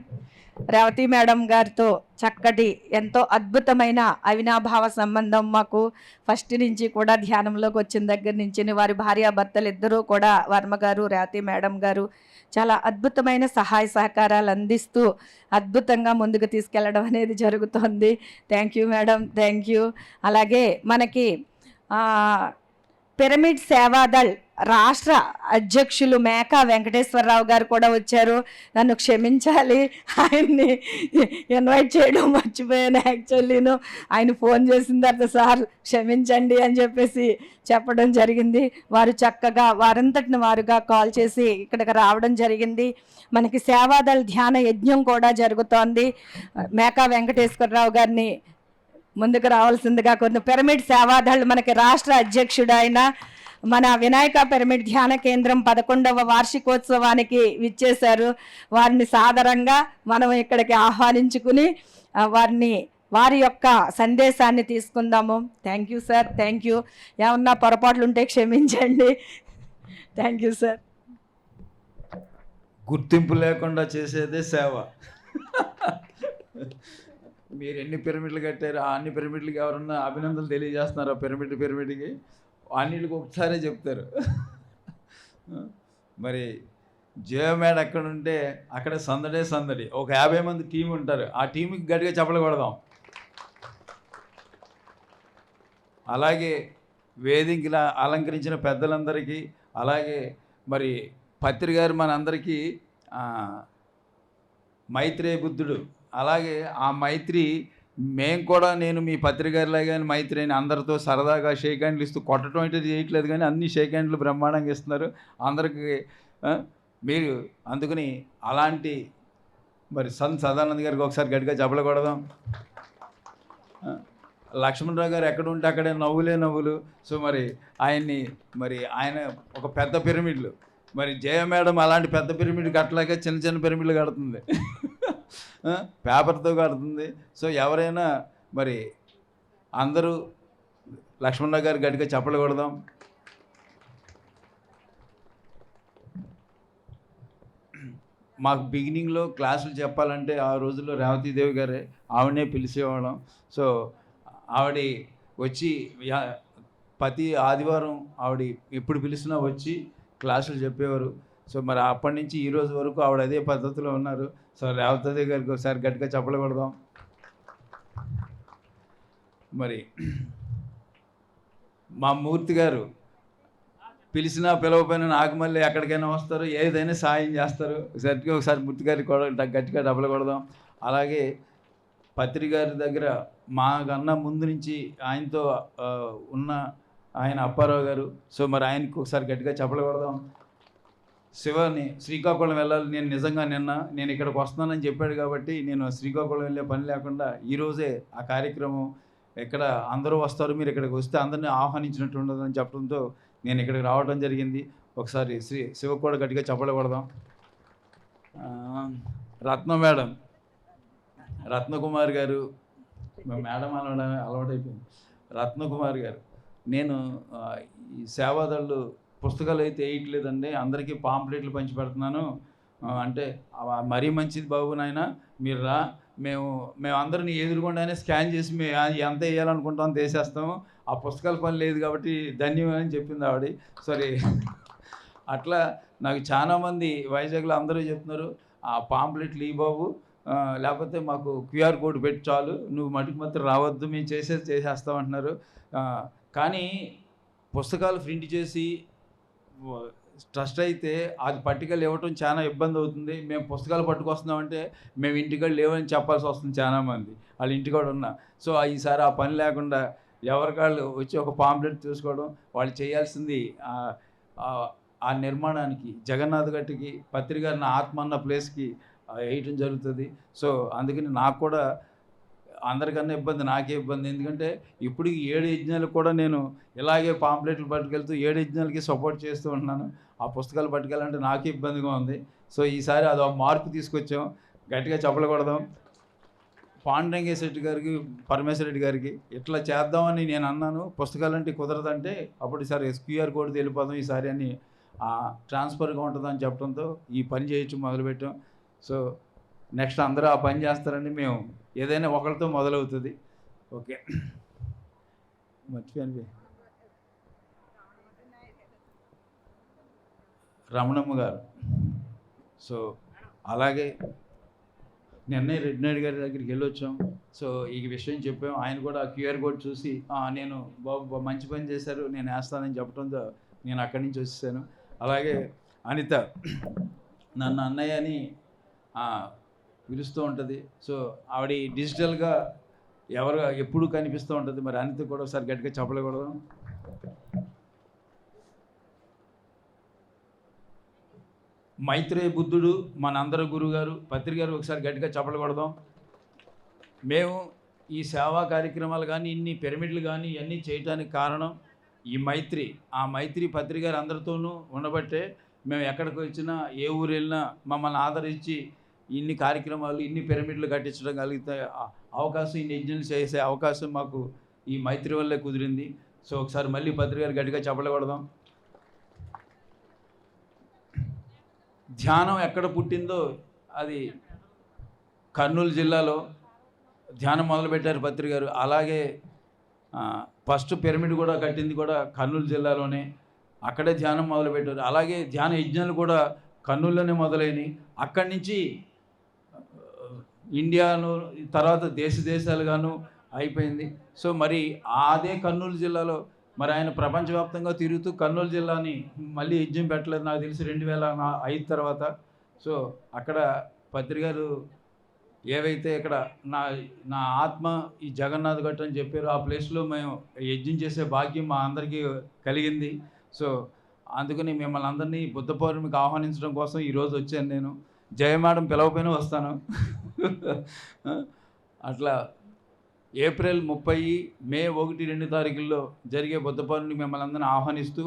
Revathi madam గారితో చక్కటి ఎంతో అద్భుతమైన అవినాభావ సంబంధం మాకు ఫస్ట్ నుంచి కూడా ధ్యానంలోకి వచ్చిన దగ్గర నుంచి వారి భార్యాభర్తలు ఇద్దరూ కూడా వర్మ గారు, రేవతి మేడం గారు చాలా అద్భుతమైన సహాయ సహకారాలు అందిస్తూ అద్భుతంగా ముందుకు తీసుకెళ్ళడం అనేది జరుగుతోంది. Thank you madam, thank you. అలాగే మనకి పిరమిడ్ సేవాదళ్ రాష్ట్ర అధ్యక్షులు మేకా వెంకటేశ్వరరావు గారు కూడా వచ్చారు. నన్ను క్షమించాలి, ఆయన్ని ఇన్వైట్ చేయడం మర్చిపోయాను. యాక్చువల్లీను ఆయన ఫోన్ చేసిన తర్వాత సార్ క్షమించండి అని చెప్పేసి చెప్పడం జరిగింది. వారు చక్కగా వారంతటిని వారుగా కాల్ చేసి ఇక్కడికి రావడం జరిగింది. మనకి సేవాదళ్ ధ్యాన యజ్ఞం కూడా జరుగుతోంది. మేకా వెంకటేశ్వరరావు గారిని ముందుకు రావాల్సిందిగా కొన్ని పిరమిడ్ సేవాదళ్ మనకి రాష్ట్ర అధ్యక్షుడు ఆయన మన వినాయక పిరమిడ్ ధ్యాన కేంద్రం 11వ వార్షికోత్సవానికి విచ్చేశారు. వారిని సాదరంగా మనం ఇక్కడికి ఆహ్వానించుకుని వారి యొక్క సందేశాన్ని తీసుకుందాము. Thank you sir, thank you. ఏమన్నా పొరపాట్లు ఉంటే క్షమించండి. Thank you sir. గుర్తింపు లేకుండా చేసేదే సేవ. మీరు ఎన్ని పిరమిడ్లు కట్టారు, ఆ అన్ని పిరమిడ్లకి ఎవరన్నా అభినందనలు తెలియజేస్తున్నారో పిరమిడ్కి అన్నిటికి ఒకసారే చెప్తారు. మరి జయమేడ ఎక్కడ ఉంటే అక్కడ సందడి. ఒక 50 మంది టీం ఉంటారు, ఆ టీంకి గట్టిగా చప్పట్లు కొడదాం. అలాగే వేదికలా అలంకరించిన పెద్దలందరికీ, అలాగే మరి పత్రి గారు మనందరికీ మైత్రేయ బుద్ధుడు. అలాగే ఆ మైత్రి మేము కూడా నేను మీ పత్రికలాగా మైత్రి అని అందరితో సరదాగా షేక్ హ్యాండ్లు ఇస్తూ కొట్టడం అయితే చేయట్లేదు, కానీ అన్ని షేక్ హ్యాండ్లు బ్రహ్మాండంగా ఇస్తున్నారు అందరికీ. మీరు అందుకని అలాంటి మరి సదానంద్ గారికి ఒకసారి గట్టిగా చప్పట్లు కొడదాం. లక్ష్మణరావు గారు ఎక్కడ ఉంటే అక్కడే నవ్వులు. సో మరి ఆయన ఒక పెద్ద పిరమిడ్లు, మరి జయ మేడం అలాంటి పెద్ద పిరమిడ్ కట్టలేక చిన్న పిరమిడ్లు కడుతుంది, పేపర్తో కడుతుంది. సో ఎవరైనా మరి అందరూ లక్ష్మణరావు గారు గట్టిగా చప్పట్లు కొడదాం. మాకు బిగినింగ్లో క్లాసులు చెప్పాలంటే ఆ రోజుల్లో రేవతీదేవి గారే ఆవిడనే పిలిచేవాళ్ళం. సో ఆవిడ వచ్చి ప్రతి ఆదివారం ఆవిడ ఎప్పుడు పిలిచినా వచ్చి క్లాసులు చెప్పేవారు. సో మరి అప్పటి నుంచి ఈ రోజు వరకు ఆవిడ అదే పద్ధతిలో ఉన్నారు. సో రేవతీ గారికి ఒకసారి గట్టిగా చప్పట్లు కొడదాం. మరి మా మూర్తి గారు పిలిచినా పిలవపోయినా నాకు మళ్ళీ ఎక్కడికైనా వస్తారు, ఏదైనా సాయం చేస్తారు. ఒకసారి మూర్తి గారికి కూడా గట్టిగా డబ్బులు కొడదాం. అలాగే పత్రి గారి దగ్గర మాకన్నా ముందు నుంచి ఆయనతో ఉన్న ఆయన అప్పారావు గారు. సో మరి ఆయనకి ఒకసారి గట్టిగా చప్పట్లు కొడదాం. శివని శ్రీకాకుళం వెళ్ళాలి, నేను నిజంగా నేను ఇక్కడికి వస్తున్నానని చెప్పాడు కాబట్టి నేను శ్రీకాకుళం వెళ్ళే పని లేకుండా ఈరోజే ఆ కార్యక్రమం ఇక్కడ అందరూ వస్తారు, మీరు ఇక్కడికి వస్తే అందరినీ ఆహ్వానించినట్టు ఉండదని చెప్పడంతో నేను ఇక్కడికి రావడం జరిగింది. ఒకసారి శివ కూడా గట్టిగా చప్పట్లు కొడదాం. మేడం రత్నకుమార్ గారు, మేడం అలవాటైపోయింది. రత్నకుమార్ గారు, నేను ఈ సేవాదళ్ళు పుస్తకాలు అయితే వేయట్లేదండి, అందరికీ పాంప్లెట్లు పంచి పెడుతున్నాను అంటే మరీ మంచిది బాబు నాయన, మీరు రా, మేము అందరినీ ఎదురుకుండానే స్కాన్ చేసి మేము ఎంత వేయాలనుకుంటాం అంత వేసేస్తాము, ఆ పుస్తకాల పని లేదు కాబట్టి ధన్యవాదని చెప్పింది ఆవిడ. సరే, అట్లా నాకు చాలామంది వైజాగ్లో అందరూ చెప్తున్నారు, ఆ పాంప్లెట్లు ఈ బాబు, లేకపోతే మాకు క్యూఆర్ కోడ్ పెట్టి చాలు, నువ్వు మటుకు మాత్రం రావద్దు, మేము చేసేస్తామంటున్నారు. కానీ పుస్తకాలు ప్రింట్ చేసి ట్రస్ట్ అయితే అది పట్టికలు ఇవ్వటం చాలా ఇబ్బంది అవుతుంది. మేము పుస్తకాలు పట్టుకొస్తున్నామంటే మేము ఇంటికాడ లేవని చెప్పాల్సి వస్తుంది చాలామంది, వాళ్ళ ఇంటికాడ ఉన్నా. సో ఈసారి ఆ పని లేకుండా ఎవరికాళ్ళు వచ్చి ఒక పాంప్లెట్ తీసుకోవడం, వాళ్ళు చేయాల్సింది ఆ నిర్మాణానికి, జగన్నాథ్ గట్టికి, పత్రికారిన ఆత్మ అన్న ప్లేస్కి వేయటం జరుగుతుంది. సో అందుకని నాకు కూడా అందరికన్నా ఇబ్బంది, నాకే ఇబ్బంది. ఎందుకంటే ఇప్పుడు 7 యజ్ఞాలకు కూడా నేను ఇలాగే పాంప్లెట్లు పట్టుకెళ్తూ 7 యజ్ఞాలకి సపోర్ట్ చేస్తూ ఉంటున్నాను. ఆ పుస్తకాలు పట్టుకెళ్ళాలంటే నాకే ఇబ్బందిగా ఉంది. సో ఈసారి అది ఒక మార్పు తీసుకొచ్చాం, గట్టిగా చెప్పకూడదాం. పాండురంగేశ్వరి గారికి, పరమేశ్వర రెడ్డి గారికి ఇట్లా చేద్దామని నేను అన్నాను, పుస్తకాలంటే కుదరదంటే అప్పుడు ఈసారి క్యూఆర్ కోడ్ వెళ్ళిపోదాం ఈసారి అని, ట్రాన్స్ఫర్గా ఉంటుందని చెప్పడంతో ఈ పని చేయొచ్చు మొదలుపెట్టాం. సో నెక్స్ట్ అందరూ ఆ పని చేస్తారని మేము, ఏదైనా ఒకరితో మొదలవుతుంది. ఓకే, మర్చిపోయాను. రమణమ్మ గారు. సో అలాగే నిన్నే రెడ్డి నాయుడు గారి దగ్గరికి వెళ్ళొచ్చాం. సో ఈ విషయం చెప్పాం, ఆయన కూడా క్యూఆర్ కోడ్ చూసి నేను బాబు మంచి పని చేశారు, నేను వేస్తానని చెప్పడంతో నేను అక్కడి నుంచి వచ్చేసాను. అలాగే అనిత నన్ను అన్నయ్య అని పిలుస్తూ ఉంటుంది. సో ఆవిడ డిజిటల్గా ఎప్పుడు కనిపిస్తూ ఉంటుంది. మరి అనిత కూడా ఒకసారి గట్టిగా చెప్పకూడదు. మైత్రేయ బుద్ధుడు మనందరి గురువు గారు, పత్రి గారు ఒకసారి గట్టిగా చెప్పకూడదు. మేము ఈ సేవా కార్యక్రమాలు కానీ, ఇన్ని పిరమిడ్లు కానీ ఇవన్నీ చేయడానికి కారణం ఈ మైత్రి. ఆ మైత్రి పత్రి గారు అందరితోనూ ఉండబట్టే మేము ఎక్కడికి వచ్చినా, ఏ ఊరు వెళ్ళినా మమ్మల్ని ఆదరించి ఇన్ని కార్యక్రమాలు, ఇన్ని పిరమిడ్లు కట్టించడం కలిగితే అవకాశం, ఇన్ని యజ్ఞాలు చేసే అవకాశం మాకు ఈ మైత్రి వల్లే కుదిరింది. సో ఒకసారి మళ్ళీ పత్రి గారు గట్టిగా చెప్పకూడదాం. ధ్యానం ఎక్కడ పుట్టిందో అది కర్నూలు జిల్లాలో ధ్యానం మొదలుపెట్టారు పత్రి గారు. అలాగే ఫస్ట్ పిరమిడ్ కూడా కట్టింది కూడా కర్నూలు జిల్లాలోనే, అక్కడే ధ్యానం మొదలుపెట్టారు. అలాగే ధ్యాన యజ్ఞాలు కూడా కర్నూలులోనే మొదలైనవి. అక్కడి నుంచి ఇండియాను, తర్వాత దేశాలుగాను అయిపోయింది. సో మరి అదే కర్నూలు జిల్లాలో మరి ఆయన ప్రపంచవ్యాప్తంగా తిరుగుతూ కర్నూలు జిల్లాని మళ్ళీ యజ్ఞం పెట్టలేదు నాకు తెలిసి 2005 తర్వాత. సో అక్కడ పత్రి గారు ఏవైతే ఇక్కడ నా ఆత్మ ఈ జగన్నాథ్ గట్టు అని చెప్పారు, ఆ ప్లేస్లో మేము యజ్ఞం చేసే భాగ్యం మా అందరికీ కలిగింది. సో అందుకని మిమ్మల్ని అందరినీ బుద్ధ పౌర్ణమికి ఆహ్వానించడం కోసం ఈరోజు వచ్చాను నేను. జయ మేడం పిలవపోయినా వస్తాను. అట్లా ఏప్రిల్ 30, మే 1, 2 తారీఖుల్లో జరిగే బుద్ధ పౌర్ణమికి మిమ్మల్ని అందరినీ ఆహ్వానిస్తూ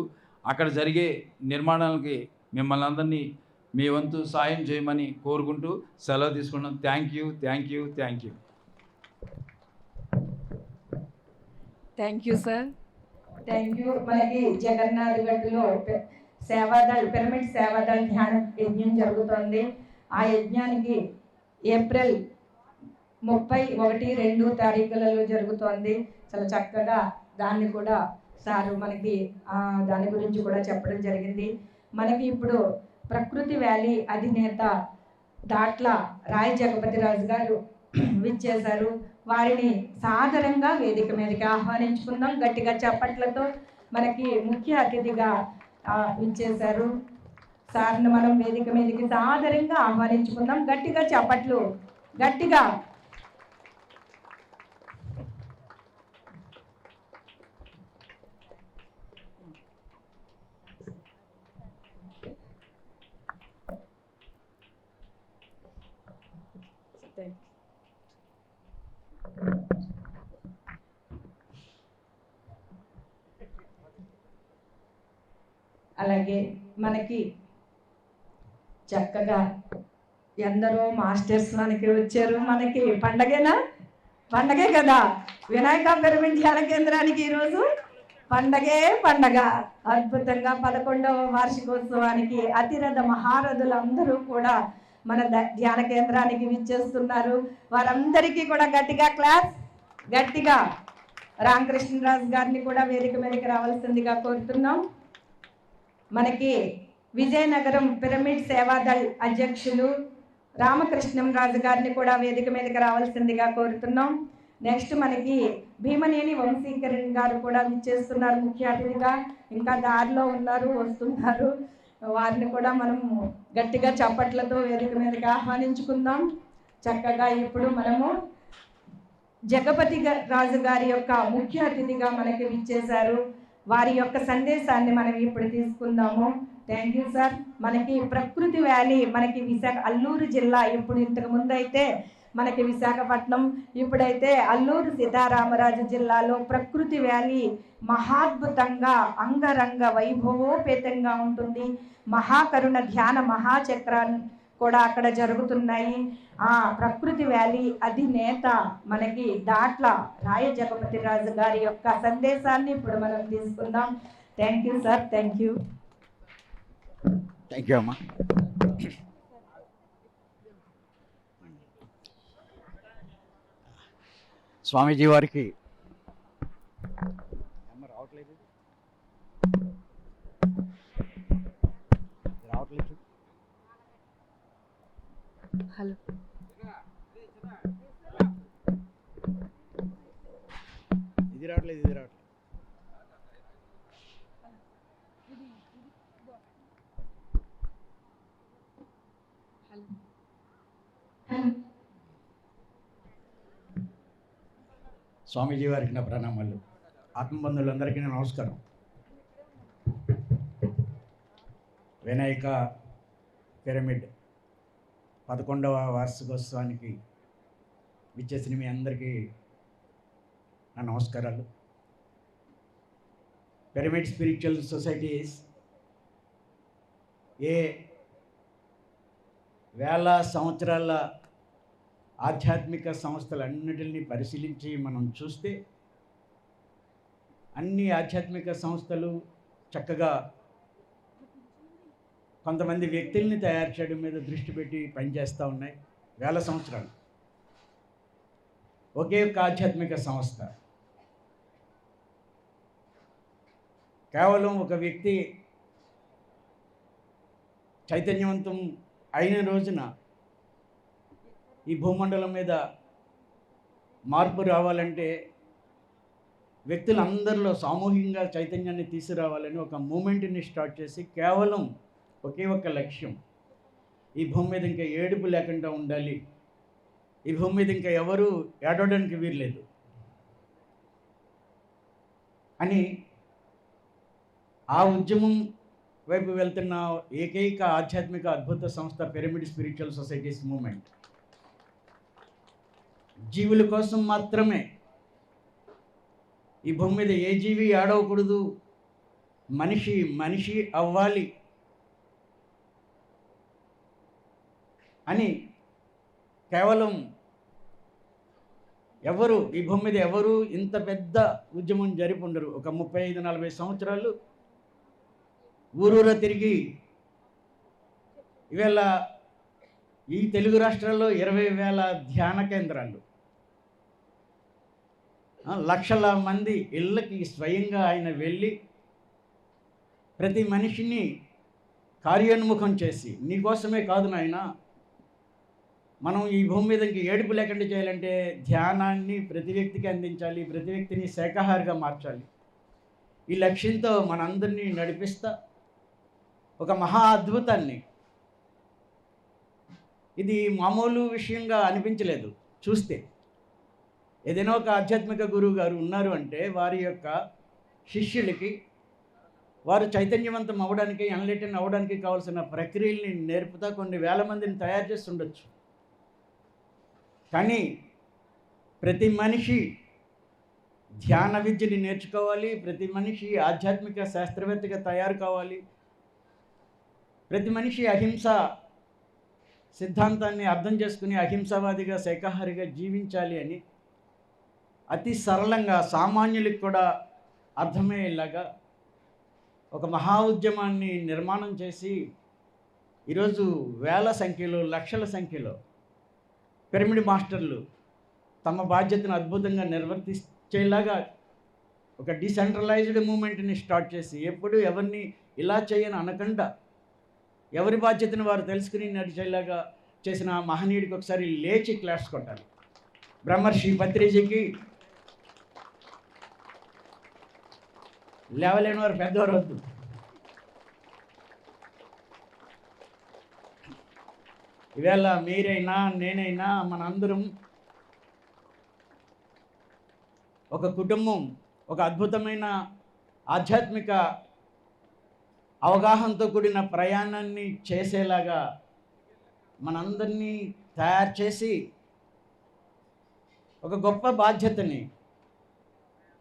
అక్కడ జరిగే నిర్మాణాలకి మిమ్మల్ని అందరినీ మీ వంతు సాయం చేయమని కోరుకుంటూ సెలవు తీసుకున్నాం. Thank you. Thank you sir. Thank you. మనకి జగన్నాథ్ గట్టులో సేవాదళ్, పిరమిడ్ సేవాదళ్ ధ్యాన యజ్ఞం జరుగుతుంది. ఆ యజ్ఞానికి ఏప్రిల్ 30, 1, 2 తారీఖులలో జరుగుతోంది. చాలా చక్కగా దాన్ని కూడా సారు మనకి దాని గురించి కూడా చెప్పడం జరిగింది. మనకి ఇప్పుడు ప్రకృతి వ్యాలీ అధినేత దాట్ల రాయ్ జగపతిరాజు గారు విచ్చేశారు. వారిని సాదరంగా వేదిక మీదకి ఆహ్వానించుకుందాం. గట్టిగా చప్పట్లతో మనకి ముఖ్య అతిథిగా విచ్చేశారు. సార్ని మనం వేదిక మీదకి సాదరంగా ఆహ్వానించుకుందాం. గట్టిగా చప్పట్లు, గట్టిగా. అలాగే మనకి చక్కగా ఎందరో మాస్టర్స్ మనకి వచ్చారు. మనకి పండగే కదా, వినాయక పిరమిడ్ ధ్యాన కేంద్రానికి ఈరోజు పండగే పండగ. అద్భుతంగా 11వ వార్షికోత్సవానికి అతిరథ మహారథులు అందరూ కూడా మన ధ్యాన కేంద్రానికి విచ్చేస్తున్నారు. వారందరికీ కూడా గట్టిగా క్లాస్, గట్టిగా. రామకృష్ణరాజు గారిని కూడా వేదిక మీదకి రావాల్సిందిగా కోరుతున్నాం. మనకి విజయనగరం పిరమిడ్ సేవాదళ్ అధ్యక్షులు రామకృష్ణరాజు గారిని కూడా వేదిక మీదకి రావాల్సిందిగా కోరుతున్నాం. నెక్స్ట్ మనకి భీమనేని వంశీకరణ్ గారు కూడా విచ్చేస్తున్నారు ముఖ్య అతిథిగా. ఇంకా దారిలో ఉన్నారు, వస్తున్నారు. వారిని కూడా మనం గట్టిగా చప్పట్లతో వేదిక మీదకి ఆహ్వానించుకుందాం. చక్కగా ఇప్పుడు మనము జగపతి రాజు గారి యొక్క ముఖ్య అతిథిగా మనకి విచ్చేశారు. వారి యొక్క సందేశాన్ని మనం ఇప్పుడు తీసుకుందాము. Thank you sir. మనకి ప్రకృతి వ్యాలీ మనకి అల్లూరు జిల్లా, ఇప్పుడు ఇంతకు ముందు అయితే మనకి విశాఖపట్నం, ఇప్పుడైతే అల్లూరు సీతారామరాజు జిల్లాలో ప్రకృతి వ్యాలీ మహాద్భుతంగా అంగరంగ వైభవోపేతంగా ఉంటుంది. మహాకరుణ ధ్యాన మహాచక్రాన్ని కూడా అక్కడ జరుగుతున్నాయి. ఆ ప్రకృతి వ్యాలీ అధినేత మనకి దాట్ల రాయ జగపతి రాజు గారి యొక్క సందేశాన్ని ఇప్పుడు మనం తీసుకుందాం. Thank you sir. Thank you. Thank you అమ్మా. స్వామీజీ వారికి రావట్లేదు. హలో, ఇది రావట్లేదు. స్వామీజీ వారికి నా ప్రణామాలు. ఆత్మబంధువులందరికీ నా నమస్కారం. వినాయక పిరమిడ్ 11వ వార్షికోత్సవానికి విచ్చేసిన మీ అందరికీ నా నమస్కారాలు. పిరమిడ్ స్పిరిచువల్ సొసైటీస్ ఏ వేల సంవత్సరాల ఆధ్యాత్మిక సంస్థలన్నిటిని పరిశీలించి మనం చూస్తే అన్ని ఆధ్యాత్మిక సంస్థలు చక్కగా కొంతమంది వ్యక్తుల్ని తయారు చేయడం మీద దృష్టి పెట్టి పనిచేస్తూ ఉన్నాయి. వేల సంవత్సరాలు ఒకే ఒక్క ఆధ్యాత్మిక సంస్థ కేవలం ఒక వ్యక్తి చైతన్యవంతం అయిన రోజున ఈ భూమండలం మీద మార్పు రావాలంటే వ్యక్తులందరిలో సామూహికంగా చైతన్యాన్ని తీసుకురావాలని ఒక మూమెంట్ని స్టార్ట్ చేసి కేవలం ఒకే ఒక్క లక్ష్యం, ఈ భూమి మీద ఇంకా ఏడుపు లేకుండా ఉండాలి, ఈ భూమి మీద ఇంకా ఎవరు ఏడవడానికి వీల్లేదు అని ఆ ఉద్యమం వైపు వెళ్తున్న ఏకైక ఆధ్యాత్మిక అద్భుత సంస్థ పిరమిడ్ స్పిరిచువల్ సొసైటీస్ మూమెంట్. జీవుల కోసం మాత్రమే, ఈ భూమి మీద ఏ జీవి ఆడవకూడదు, మనిషి అవ్వాలి అని కేవలం ఎవరు ఈ భూమి మీద ఎవరు ఇంత పెద్ద ఉద్యమం జరిపి ఉండరు. ఒక 35-40 సంవత్సరాలు ఊరూరా తిరిగి ఇవాళ ఈ తెలుగు రాష్ట్రాల్లో 20,000 ధ్యాన కేంద్రాలు, లక్షల మంది ఇళ్ళకి స్వయంగా ఆయన వెళ్ళి ప్రతి మనిషిని కార్యోన్ముఖం చేసి, నీకోసమే కాదు నాయన, మనం ఈ భూమి మీద ఇంక ఏడుపు లేకుండా చేయాలంటే ధ్యానాన్ని ప్రతి వ్యక్తికి అందించాలి, ప్రతి వ్యక్తిని శాకాహారిగా మార్చాలి, ఈ లక్ష్యంతో మనందరినీ నడిపిస్తా ఒక మహా అద్భుతాన్ని, ఇది మామూలు విషయంగా అనిపించలేదు. చూస్తే ఏదైనా ఒక ఆధ్యాత్మిక గురువు గారు ఉన్నారు అంటే వారి యొక్క శిష్యులకి వారు చైతన్యవంతం అవ్వడానికి, ఎన్లైటన్ అవ్వడానికి కావాల్సిన ప్రక్రియల్ని నేర్పుతా కొన్ని వేల మందిని తయారు చేసి ఉండొచ్చు. కానీ ప్రతి మనిషి ధ్యాన విద్యని నేర్చుకోవాలి, ప్రతి మనిషి ఆధ్యాత్మిక శాస్త్రవేత్తగా తయారు కావాలి, ప్రతి మనిషి అహింస సిద్ధాంతాన్ని అర్థం చేసుకుని అహింసావాదిగా శాకాహారిగా జీవించాలి అని అతి సరళంగా సామాన్యులకు కూడా అర్థమయ్యేలాగా ఒక మహా ఉద్యమాన్ని నిర్మాణం చేసి ఈరోజు వేల సంఖ్యలో లక్షల సంఖ్యలో పిరమిడ్ మాస్టర్లు తమ బాధ్యతను అద్భుతంగా నిర్వర్తించేలాగా ఒక డిసెంట్రలైజ్డ్ మూమెంట్ని స్టార్ట్ చేసి ఎప్పుడు ఎవరిని ఇలా చేయని అనకుండా ఎవరి బాధ్యతను వారు తెలుసుకుని నడిచేలాగా చేసిన ఆ మహనీయుడికి ఒకసారి లేచి క్లాస్ కొట్టాలి. బ్రహ్మర్షి పత్రిజీకి లేవలేని వారు పెద్దవారు వద్దు. ఈవేళ మీరైనా నేనైనా మనందరం ఒక కుటుంబం ఒక అద్భుతమైన ఆధ్యాత్మిక అవగాహనతో కూడిన ప్రయాణాన్ని చేసేలాగా మనందరినీ తయారు చేసి ఒక గొప్ప బాధ్యతని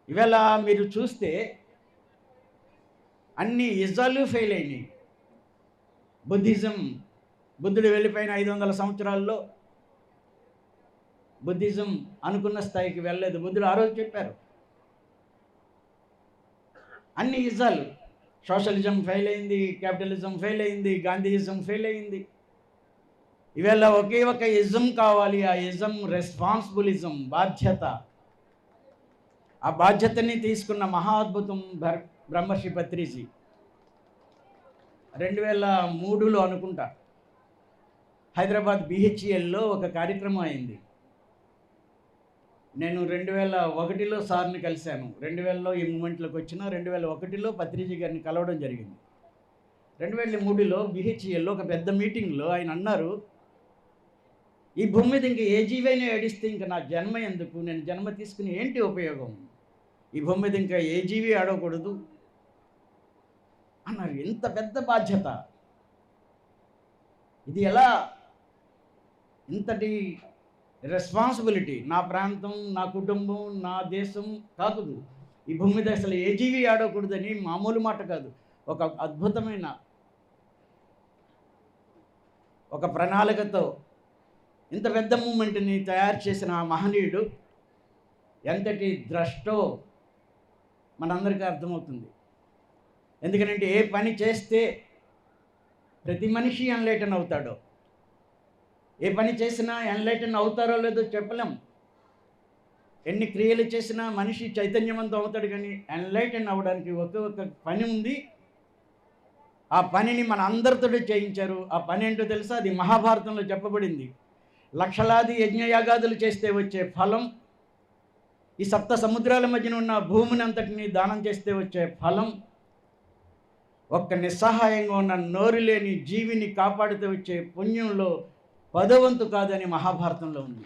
ఇవాళ మీరు చూస్తే అన్ని ఇజాలు ఫెయిల్ అయినాయి. బుద్ధిజం బుద్ధుడు వెళ్ళిపోయిన 500 సంవత్సరాల్లో బుద్ధిజం అనుకున్న స్థాయికి వెళ్ళలేదు. బుద్ధుడు ఆ రోజు చెప్పారు అన్ని ఇజాలు, సోషలిజం ఫెయిల్ అయింది, క్యాపిటలిజం ఫెయిల్ అయింది, గాంధీయిజం ఫెయిల్ అయింది. ఇవాళ ఒకే ఒక ఇజం కావాలి, ఆ ఇజం రెస్పాన్సిబులిజం, బాధ్యత. ఆ బాధ్యతని తీసుకున్న మహా అద్భుతం బ్రహ్మర్షి పత్రిజీ 2003లో అనుకుంటా హైదరాబాద్ BHELలో ఒక కార్యక్రమం అయింది. నేను 2001లో సార్ని కలిశాను. 2000లో ఈ మూమెంట్లోకి వచ్చిన 2001లో పత్రిజీ గారిని కలవడం జరిగింది. 2003లో BHELలో ఒక పెద్ద మీటింగ్లో ఆయన అన్నారు, ఈ భూమి మీద ఇంక ఏ జీవైనా ఏడిస్తే ఇంక నా జన్మ ఎందుకు, నేను జన్మ తీసుకుని ఏంటి ఉపయోగం, ఈ భూమి మీద ఇంకా ఏ జీవి ఆడకూడదు అన్నారు. ఎంత పెద్ద బాధ్యత ఇది, ఎలా ఇంతటి రెస్పాన్సిబిలిటీ. నా ప్రాంతం, నా కుటుంబం, నా దేశం కాదు, ఈ భూమి మీద అసలు ఏ జీవి ఆడకూడదని మామూలు మాట కాదు. ఒక అద్భుతమైన ఒక ప్రణాళికతో ఇంత పెద్ద మూమెంట్ని తయారు చేసిన ఆ మహనీయుడు ఎంతటి ద్రష్టో మనందరికీ అర్థమవుతుంది. ఎందుకంటే ఏ పని చేస్తే ప్రతి మనిషి ఎన్లైటన్ అవుతాడో, ఏ పని చేసినా ఎన్లైటన్ అవుతారో లేదో చెప్పలేం. ఎన్ని క్రియలు చేసినా మనిషి చైతన్యవంతం అవుతాడు, కానీ ఎన్లైటన్ అవ్వడానికి ఒకే ఒక పని ఉంది. ఆ పనిని మన అందరితో చేయించారు. ఆ పని ఏంటో తెలుసా? అది మహాభారతంలో చెప్పబడింది. లక్షలాది యజ్ఞయాగాదులు చేస్తే వచ్చే ఫలం, ఈ 7 సముద్రాల మధ్యన ఉన్న భూమిని అంతటిని దానం చేస్తే వచ్చే ఫలం, ఒక్క నిస్సహాయంగా ఉన్న నోరు లేని జీవిని కాపాడితే వచ్చే పుణ్యంలో 10వ వంతు కాదని మహాభారతంలో ఉంది.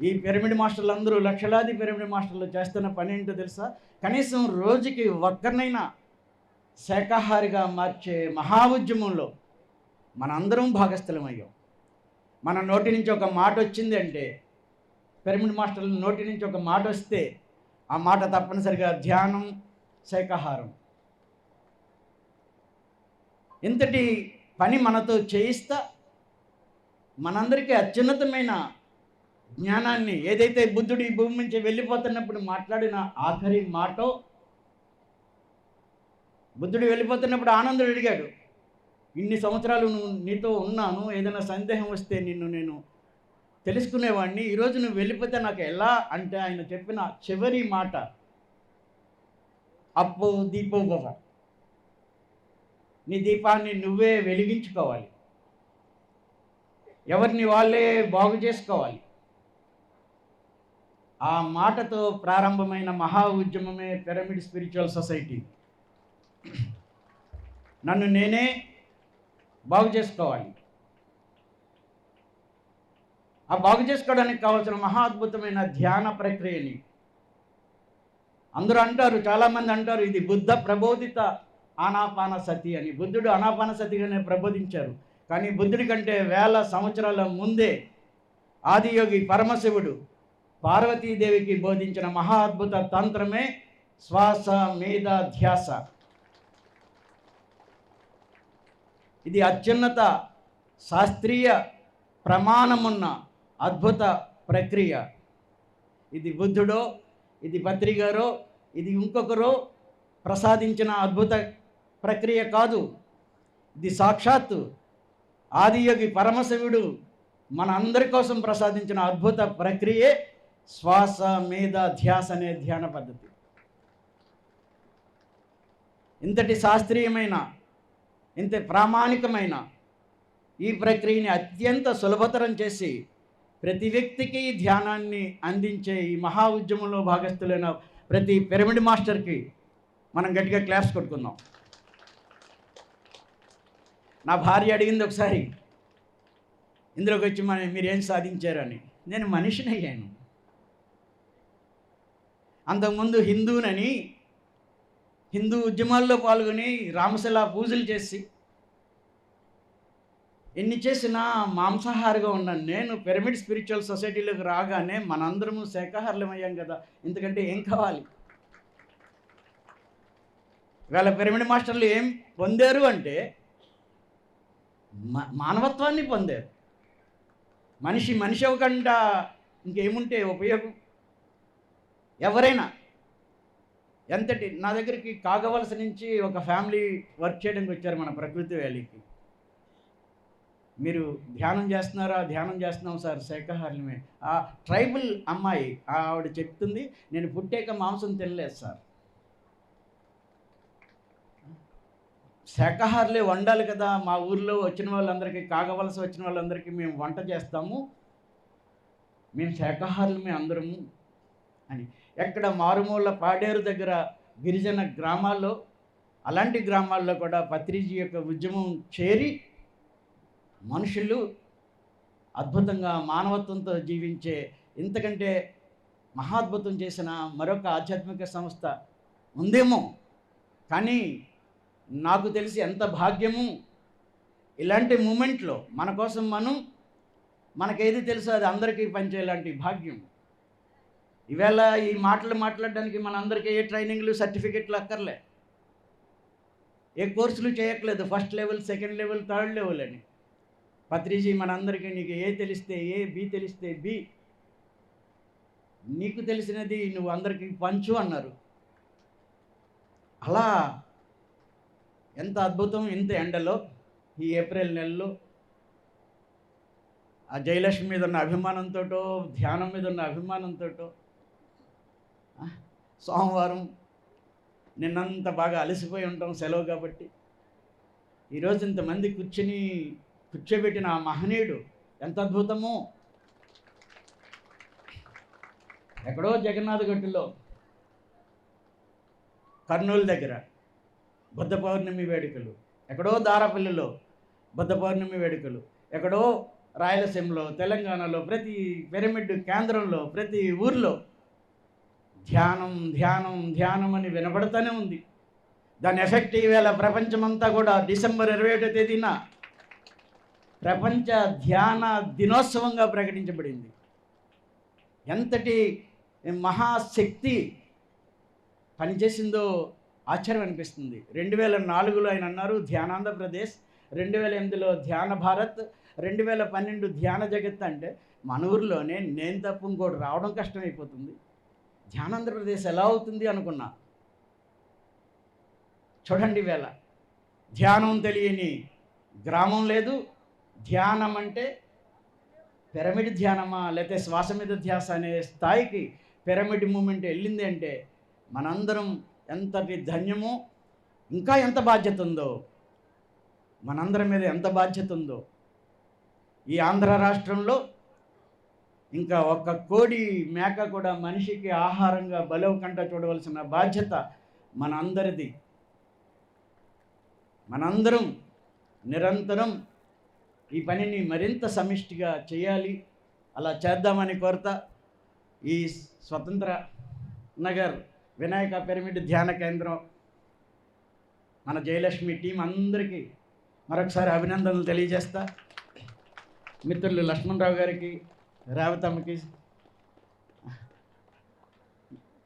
ఈ పిరమిడ్ మాస్టర్లు అందరూ, లక్షలాది పిరమిడ్ మాస్టర్లు చేస్తున్న పని ఏంటో తెలుసా? కనీసం రోజుకి ఒక్కరినైనా శాకాహారిగా మార్చే మహా ఉద్యమంలో మనందరం భాగస్థలమయ్యాం. మన నోటి నుంచి ఒక మాట వచ్చింది అంటే, పిరమిడ్ మాస్టర్ల నోటి నుంచి ఒక మాట వస్తే ఆ మాట తప్పనిసరిగా ధ్యానం, శాకాహారం. ఇంతటి పని మనతో చేయిస్తా మనందరికీ అత్యున్నతమైన జ్ఞానాన్ని, ఏదైతే బుద్ధుడు ఈ భూమి నుంచి వెళ్ళిపోతున్నప్పుడు మాట్లాడిన ఆఖరి మాటో, బుద్ధుడు వెళ్ళిపోతున్నప్పుడు ఆనందుడు అడిగాడు, ఇన్ని సంవత్సరాలు నీతో ఉన్నాను, ఏదైనా సందేహం వస్తే నిన్ను నేను తెలుసుకునేవాడిని, ఈరోజు నువ్వు వెళ్ళిపోతే నాకు ఎలా అంటే ఆయన చెప్పిన చివరి మాట, అప్పో దీపో భవ, నీ దీపాన్ని నువ్వే వెలిగించుకోవాలి, ఎవరిని వాళ్ళే బాగు చేసుకోవాలి. ఆ మాటతో ప్రారంభమైన మహా ఉద్యమమే పిరమిడ్ స్పిరిచువల్ సొసైటీ. నన్ను నేనే బాగు చేసుకోవాలి. ఆ బాగు చేసుకోవడానికి కావాల్సిన మహా అద్భుతమైన ధ్యాన ప్రక్రియని అందరూ అంటారు, చాలామంది అంటారు ఇది బుద్ధ ప్రబోధిత ఆనాపాన సతి అని. బుద్ధుడు ఆనాపాన సతిగానే ప్రబోధించారు. కానీ బుద్ధుడి కంటే 1000 సంవత్సరాల ముందే ఆదియోగి పరమశివుడు పార్వతీదేవికి బోధించిన మహా అద్భుత తంత్రమే శ్వాస మీద ధ్యాస. ఇది అత్యున్నత శాస్త్రీయ ప్రమాణమున్న అద్భుత ప్రక్రియ. ఇది బుద్ధుడో, ఇది పత్రిగారో, ఇది ఇంకొకరు ప్రసాదించిన అద్భుత ప్రక్రియ కాదు. ఇది సాక్షాత్తు ఆదియోగి పరమశివుడు మన అందరి కోసం ప్రసాదించిన అద్భుత ప్రక్రియే శ్వాస మీద ధ్యాస అనే ధ్యాన పద్ధతి. ఇంతటి శాస్త్రీయమైన, ఇంత ప్రామాణికమైన ఈ ప్రక్రియని అత్యంత సులభతరం చేసి ప్రతి వ్యక్తికి ధ్యానాన్ని అందించే ఈ మహా ఉద్యమంలో భాగస్థులైన ప్రతి పిరమిడ్ మాస్టర్కి మనం గట్టిగా క్లాప్స్ కొట్టుకుందాం. నా భార్య అడిగింది ఒకసారి, ఇందులోకి వచ్చి మీరు ఏం సాధించారని. నేను మనిషిని అయ్యాను. అంతకుముందు హిందూ ఉద్యమాల్లో పాల్గొని రామశిలా పూజలు చేసి ఎన్ని చేసినా మాంసాహారిగా ఉన్నాను. నేను పిరమిడ్ స్పిరిచువల్ సొసైటీలోకి రాగానే మనందరము శాకాహారులమయ్యాం కదా, ఎందుకంటే ఏం కావాలి? వాళ్ళ పిరమిడ్ మాస్టర్లు ఏం పొందారు అంటే మానవత్వాన్ని పొందారు. మనిషి అవ్వకుండా ఇంకేముంటే ఉపయోగం? ఎవరైనా ఎంతటి నా దగ్గరికి కాగవలస నుంచి ఒక ఫ్యామిలీ వర్క్ చేయడానికి వచ్చారు మన ప్రకృతి వ్యాలీకి. మీరు ధ్యానం చేస్తున్నారా? ధ్యానం చేస్తున్నాం సార్, శాకాహారులమే. ఆ ట్రైబల్ అమ్మాయి ఆవిడ చెప్తుంది, నేను పుట్టాక మాంసం తినలేదు సార్, శాకాహారులే వండాలి కదా, మా ఊర్లో వచ్చిన వాళ్ళందరికీ, కాగవలస వచ్చిన వాళ్ళందరికీ మేము వంట చేస్తాము, మేము శాకాహారులమే అందరము అని. ఎక్కడ మారుమూల పాడేరు దగ్గర గిరిజన గ్రామాల్లో, అలాంటి గ్రామాల్లో కూడా పత్రిజీ యొక్క ఉద్యమం చేరి మనుషులు అద్భుతంగా మానవత్వంతో జీవించే, ఇంతకంటే మహాద్భుతం చేసిన మరొక ఆధ్యాత్మిక సంస్థ ఉందేమో. కానీ నాకు తెలిసి ఎంత భాగ్యము ఇలాంటి మూమెంట్లో మన కోసం మనకేది తెలుసో అది అందరికీ పంచేలాంటి భాగ్యం. ఈవేళ ఈ మాటలు మాట్లాడడానికి మనందరికీ ఏ ట్రైనింగ్లు, సర్టిఫికెట్లు అక్కర్లే, ఏ కోర్సులు చేయట్లేదు. First level, second level, third level అని. పత్రిజీ మనందరికీ నీకు ఏ తెలిస్తే ఏ, బి తెలిస్తే బి, నీకు తెలిసినది నువ్వు అందరికీ పంచు అన్నారు. అలా ఎంత అద్భుతం! ఇంత ఎండలో ఈ ఏప్రిల్ నెలలో ఆ జయలక్ష్మి మీద ఉన్న అభిమానంతో, ధ్యానం మీద ఉన్న అభిమానంతో సోమవారం నిన్నంత బాగా అలసిపోయి ఉంటాం సెలవు కాబట్టి, ఈరోజు ఇంతమంది కూర్చోబెట్టిన ఆ మహనీయుడు ఎంత అద్భుతమో. ఎక్కడో జగన్నాథ్ గట్టులో కర్నూలు దగ్గర బుద్ధ పౌర్ణమి వేడుకలు, ఎక్కడో దారపల్లిలో బుద్ధ పౌర్ణమి వేడుకలు, ఎక్కడో రాయలసీమలో, తెలంగాణలో, ప్రతి పిరమిడ్ కేంద్రంలో, ప్రతి ఊర్లో ధ్యానం ధ్యానం ధ్యానం అని వినపడుతూనే ఉంది. దాని ఎఫెక్ట్ ఈవేళ ప్రపంచమంతా కూడా డిసెంబర్ 21వ తేదీన ప్రపంచ ధ్యాన దినోత్సవంగా ప్రకటించబడింది. ఎంతటి మహాశక్తి పనిచేసిందో ఆశ్చర్యం అనిపిస్తుంది. 2004లో ఆయన అన్నారు ధ్యానాంధ్రప్రదేశ్, 2008లో ధ్యాన భారత్, 2012 ధ్యాన జగత్. అంటే మన ఊరిలోనే నేను తప్ప ఇంకోటి రావడం కష్టమైపోతుంది, ధ్యానాంధ్రప్రదేశ్ ఎలా అవుతుంది అనుకున్నా. చూడండి, వేళ ధ్యానం తెలియని గ్రామం లేదు. ధ్యానం అంటే పిరమిడ్ ధ్యానమా లేకపోతే శ్వాస మీద ధ్యాస అనే స్థాయికి పిరమిడ్ మూమెంట్ వెళ్ళింది అంటే మనందరం ఎంతటి ధన్యమో, ఇంకా ఎంత బాధ్యత ఉందో, మనందరి మీద ఎంత బాధ్యత ఉందో. ఈ ఆంధ్ర రాష్ట్రంలో ఇంకా 1 కోడి మేక కూడా మనిషికి ఆహారంగా బలవకుండా చూడవలసిన బాధ్యత మనందరిది. మనందరం నిరంతరం ఈ పనిని మరింత సమిష్టిగా చేయాలి. అలా చేద్దామని కోరుతా ఈ స్వతంత్ర నగర్ వినాయక పిరమిడ్ ధ్యాన కేంద్రం మన జయలక్ష్మి టీం అందరికీ మరొకసారి అభినందనలు తెలియజేస్తా. మిత్రులు లక్ష్మణరావు గారికి, రేవతమ్మకి,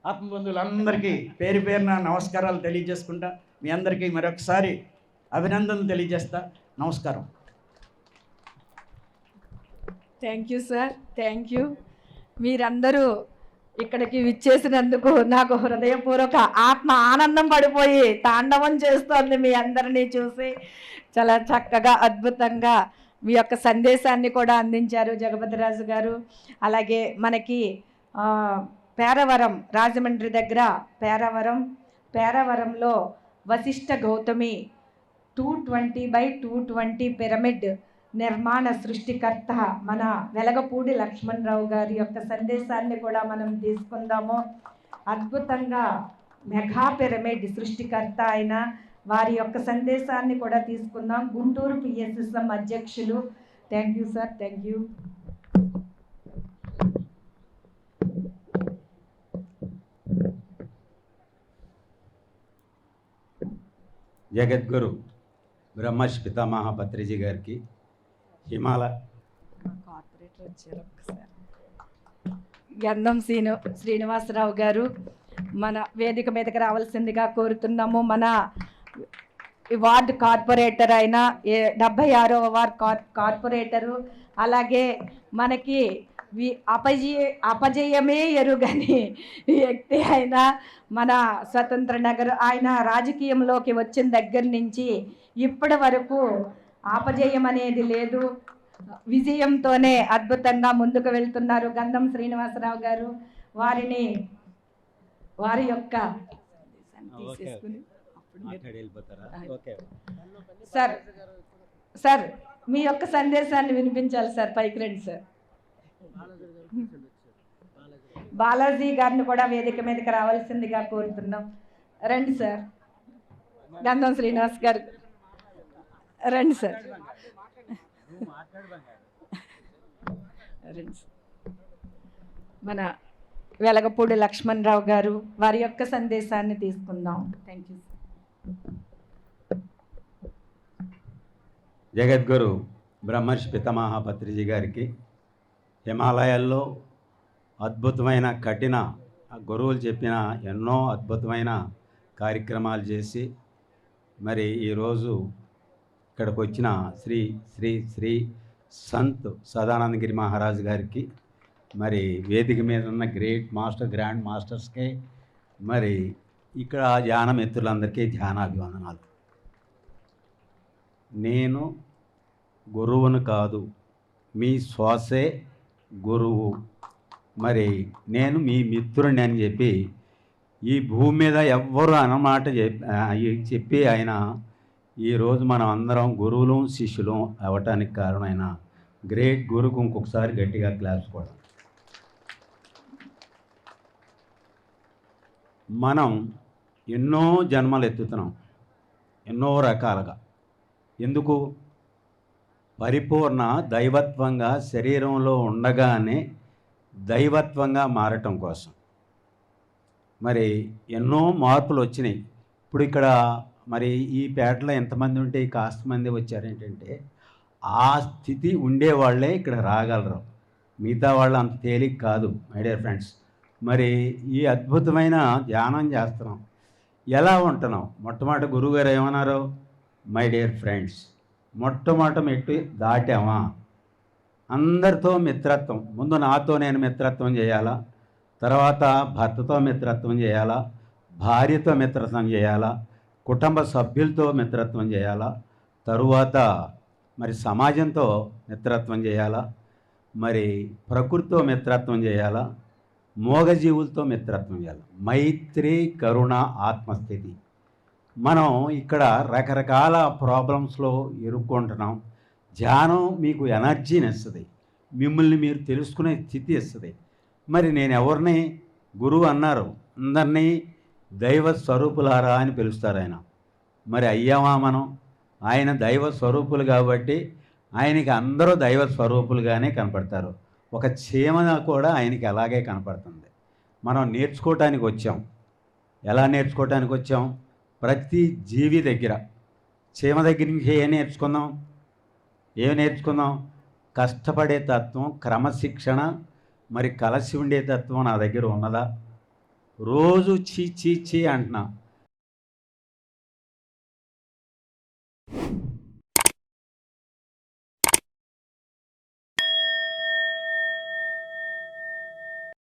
ఆత్మబంధువులందరికీ పేరు పేరున నమస్కారాలు తెలియజేసుకుంటా. మీ అందరికీ మరొకసారి అభినందనలు తెలియజేస్తా. నమస్కారం. Thank you sir, thank you. మీరందరూ ఇక్కడికి విచ్చేసినందుకు నాకు హృదయపూర్వక ఆత్మ ఆనందం పడిపోయి తాండవం చేస్తోంది మీ అందరినీ చూసి. చాలా చక్కగా అద్భుతంగా మీ యొక్క సందేశాన్ని కూడా అందించారు జగపతిరాజు గారు. అలాగే మనకి పేరవరం, రాజమండ్రి దగ్గర పేరవరంలో వశిష్ఠ గౌతమి 220/220 పిరమిడ్ నిర్మాణ సృష్టికర్త మన వెలగపూడి లక్ష్మణరావు గారి యొక్క సందేశాన్ని కూడా మనం తీసుకుందాము. అద్భుతంగా మెగా పిరమిడ్ సృష్టికర్త అయిన వారి యొక్క సందేశాన్ని కూడా తీసుకుందాం. గుంటూరు పిఎస్ఎస్ఎం అధ్యక్షులు. Thank you sir, thank you. జగద్గురు బ్రహ్మర్షి పితామహ పత్రిజీ గారికి కార్పొరేటర్ వచ్చారు ఒకసారి. గంధం శ్రీనివాసరావు గారు మన వేదిక మీదకి రావాల్సిందిగా కోరుతున్నాము. మన వార్డు కార్పొరేటర్ అయిన 76వ వార్డు కార్పొరేటరు, అలాగే మనకి అపజయమే ఎరుగని వ్యక్తి అయిన మన స్వతంత్ర నగర్, ఆయన రాజకీయంలోకి వచ్చిన దగ్గర నుంచి ఇప్పటి వరకు అపజయం అనేది లేదు, విజయంతోనే అద్భుతంగా ముందుకు వెళ్తున్నారు గంధం శ్రీనివాసరావు గారు. వారి యొక్క సార్ మీ యొక్క సందేశాన్ని వినిపించాలి సార్. పైకి రండి సార్. బాలాజీ గారిని కూడా వేదిక మీదకి రావాల్సిందిగా కోరుతున్నాం. రండి సార్. గంధం శ్రీనివాస్ గారు రండి సార్. రండి. మన వెలగపూడి లక్ష్మణరావు గారు, వారి యొక్క సందేశాన్ని తీసుకుందాం. Thank you. జగద్గురు బ్రహ్మర్షి పితామహ పత్రిజీ గారికి హిమాలయాల్లో అద్భుతమైన కఠిన గురువులు చెప్పిన ఎన్నో అద్భుతమైన కార్యక్రమాలు చేసి మరి ఈరోజు ఇక్కడికి వచ్చిన శ్రీ శ్రీ శ్రీ సంత్ సదానందగిరి మహారాజు గారికి, మరి వేదిక మీద ఉన్న గ్రాండ్ మాస్టర్స్కి, మరి ఇక్కడ ధ్యాన మిత్రులందరికీ ధ్యానాభివందనాలు. నేను గురువును కాదు, మీ శ్వాసే గురువు. మరి నేను మీ మిత్రుడిని అని చెప్పి ఈ భూమి మీద ఎవ్వరు అన్నమాట చెప్పి ఆయన ఈరోజు మనం అందరం గురువులు శిష్యులు అవ్వటానికి కారణమైన గ్రేట్ గురువుకు ఇంకొకసారి గట్టిగా క్లాస్ కూడా. మనం ఎన్నో జన్మలు ఎత్తుతున్నాం, ఎన్నో రకాలుగా. ఎందుకు? పరిపూర్ణ దైవత్వంగా శరీరంలో ఉండగానే దైవత్వంగా మారటం కోసం. మరి ఎన్నో మార్పులు వచ్చినాయి. ఇప్పుడు ఇక్కడ మరి ఈ పేటలో ఎంతమంది ఉంటే కాస్త మంది వచ్చారేంటంటే ఆ స్థితి ఉండేవాళ్ళే ఇక్కడ రాగలరు, మిగతా వాళ్ళు అంత తేలిక కాదు మై డియర్ ఫ్రెండ్స్. మరి ఈ అద్భుతమైన ధ్యానం చేస్తున్నాం, ఎలా ఉంటున్నాం? మొట్టమొదటి గురువుగారు ఏమన్నారు? మై డియర్ ఫ్రెండ్స్, మొట్టమొదటి మెట్టు దాటామా? అందరితో మిత్రత్వం. ముందు నాతో నేను మిత్రత్వం చేయాలా, తర్వాత భర్తతో మిత్రత్వం చేయాలా, భార్యతో మిత్రత్వం చేయాలా, కుటుంబ సభ్యులతో మిత్రత్వం చేయాలా, తరువాత మరి సమాజంతో మిత్రత్వం చేయాలా, మరి ప్రకృతితో మిత్రత్వం చేయాలా, మోగజీవులతో మిత్రత్వం చేయాలి. మైత్రి, కరుణ, ఆత్మస్థితి. మనం ఇక్కడ రకరకాల ప్రాబ్లమ్స్లో ఇరుక్కుంటున్నాం. ధ్యానం మీకు ఎనర్జీని ఇస్తుంది, మిమ్మల్ని మీరు తెలుసుకునే స్థితి ఇస్తుంది. మరి నేను ఎవరిని గురువు అన్నారు? అందరినీ దైవ స్వరూపులారా అని పిలుస్తారు ఆయన. మరి అయ్యామా మనం? ఆయన దైవ స్వరూపులు కాబట్టి ఆయనకి అందరూ దైవ స్వరూపులుగానే కనపడతారు. ఒక చీమ కూడా ఆయనకి అలాగే కనపడుతుంది. మనం నేర్చుకోవటానికి వచ్చాం. ఎలా నేర్చుకోవటానికి వచ్చాం? ప్రతి జీవి దగ్గర, చీమ దగ్గర నుంచి ఏం నేర్చుకుందాం? కష్టపడే తత్వం, క్రమశిక్షణ, మరి కలిసి ఉండే తత్వం నా దగ్గర ఉన్నదా? రోజు చీ చీ చీ అంటున్నా,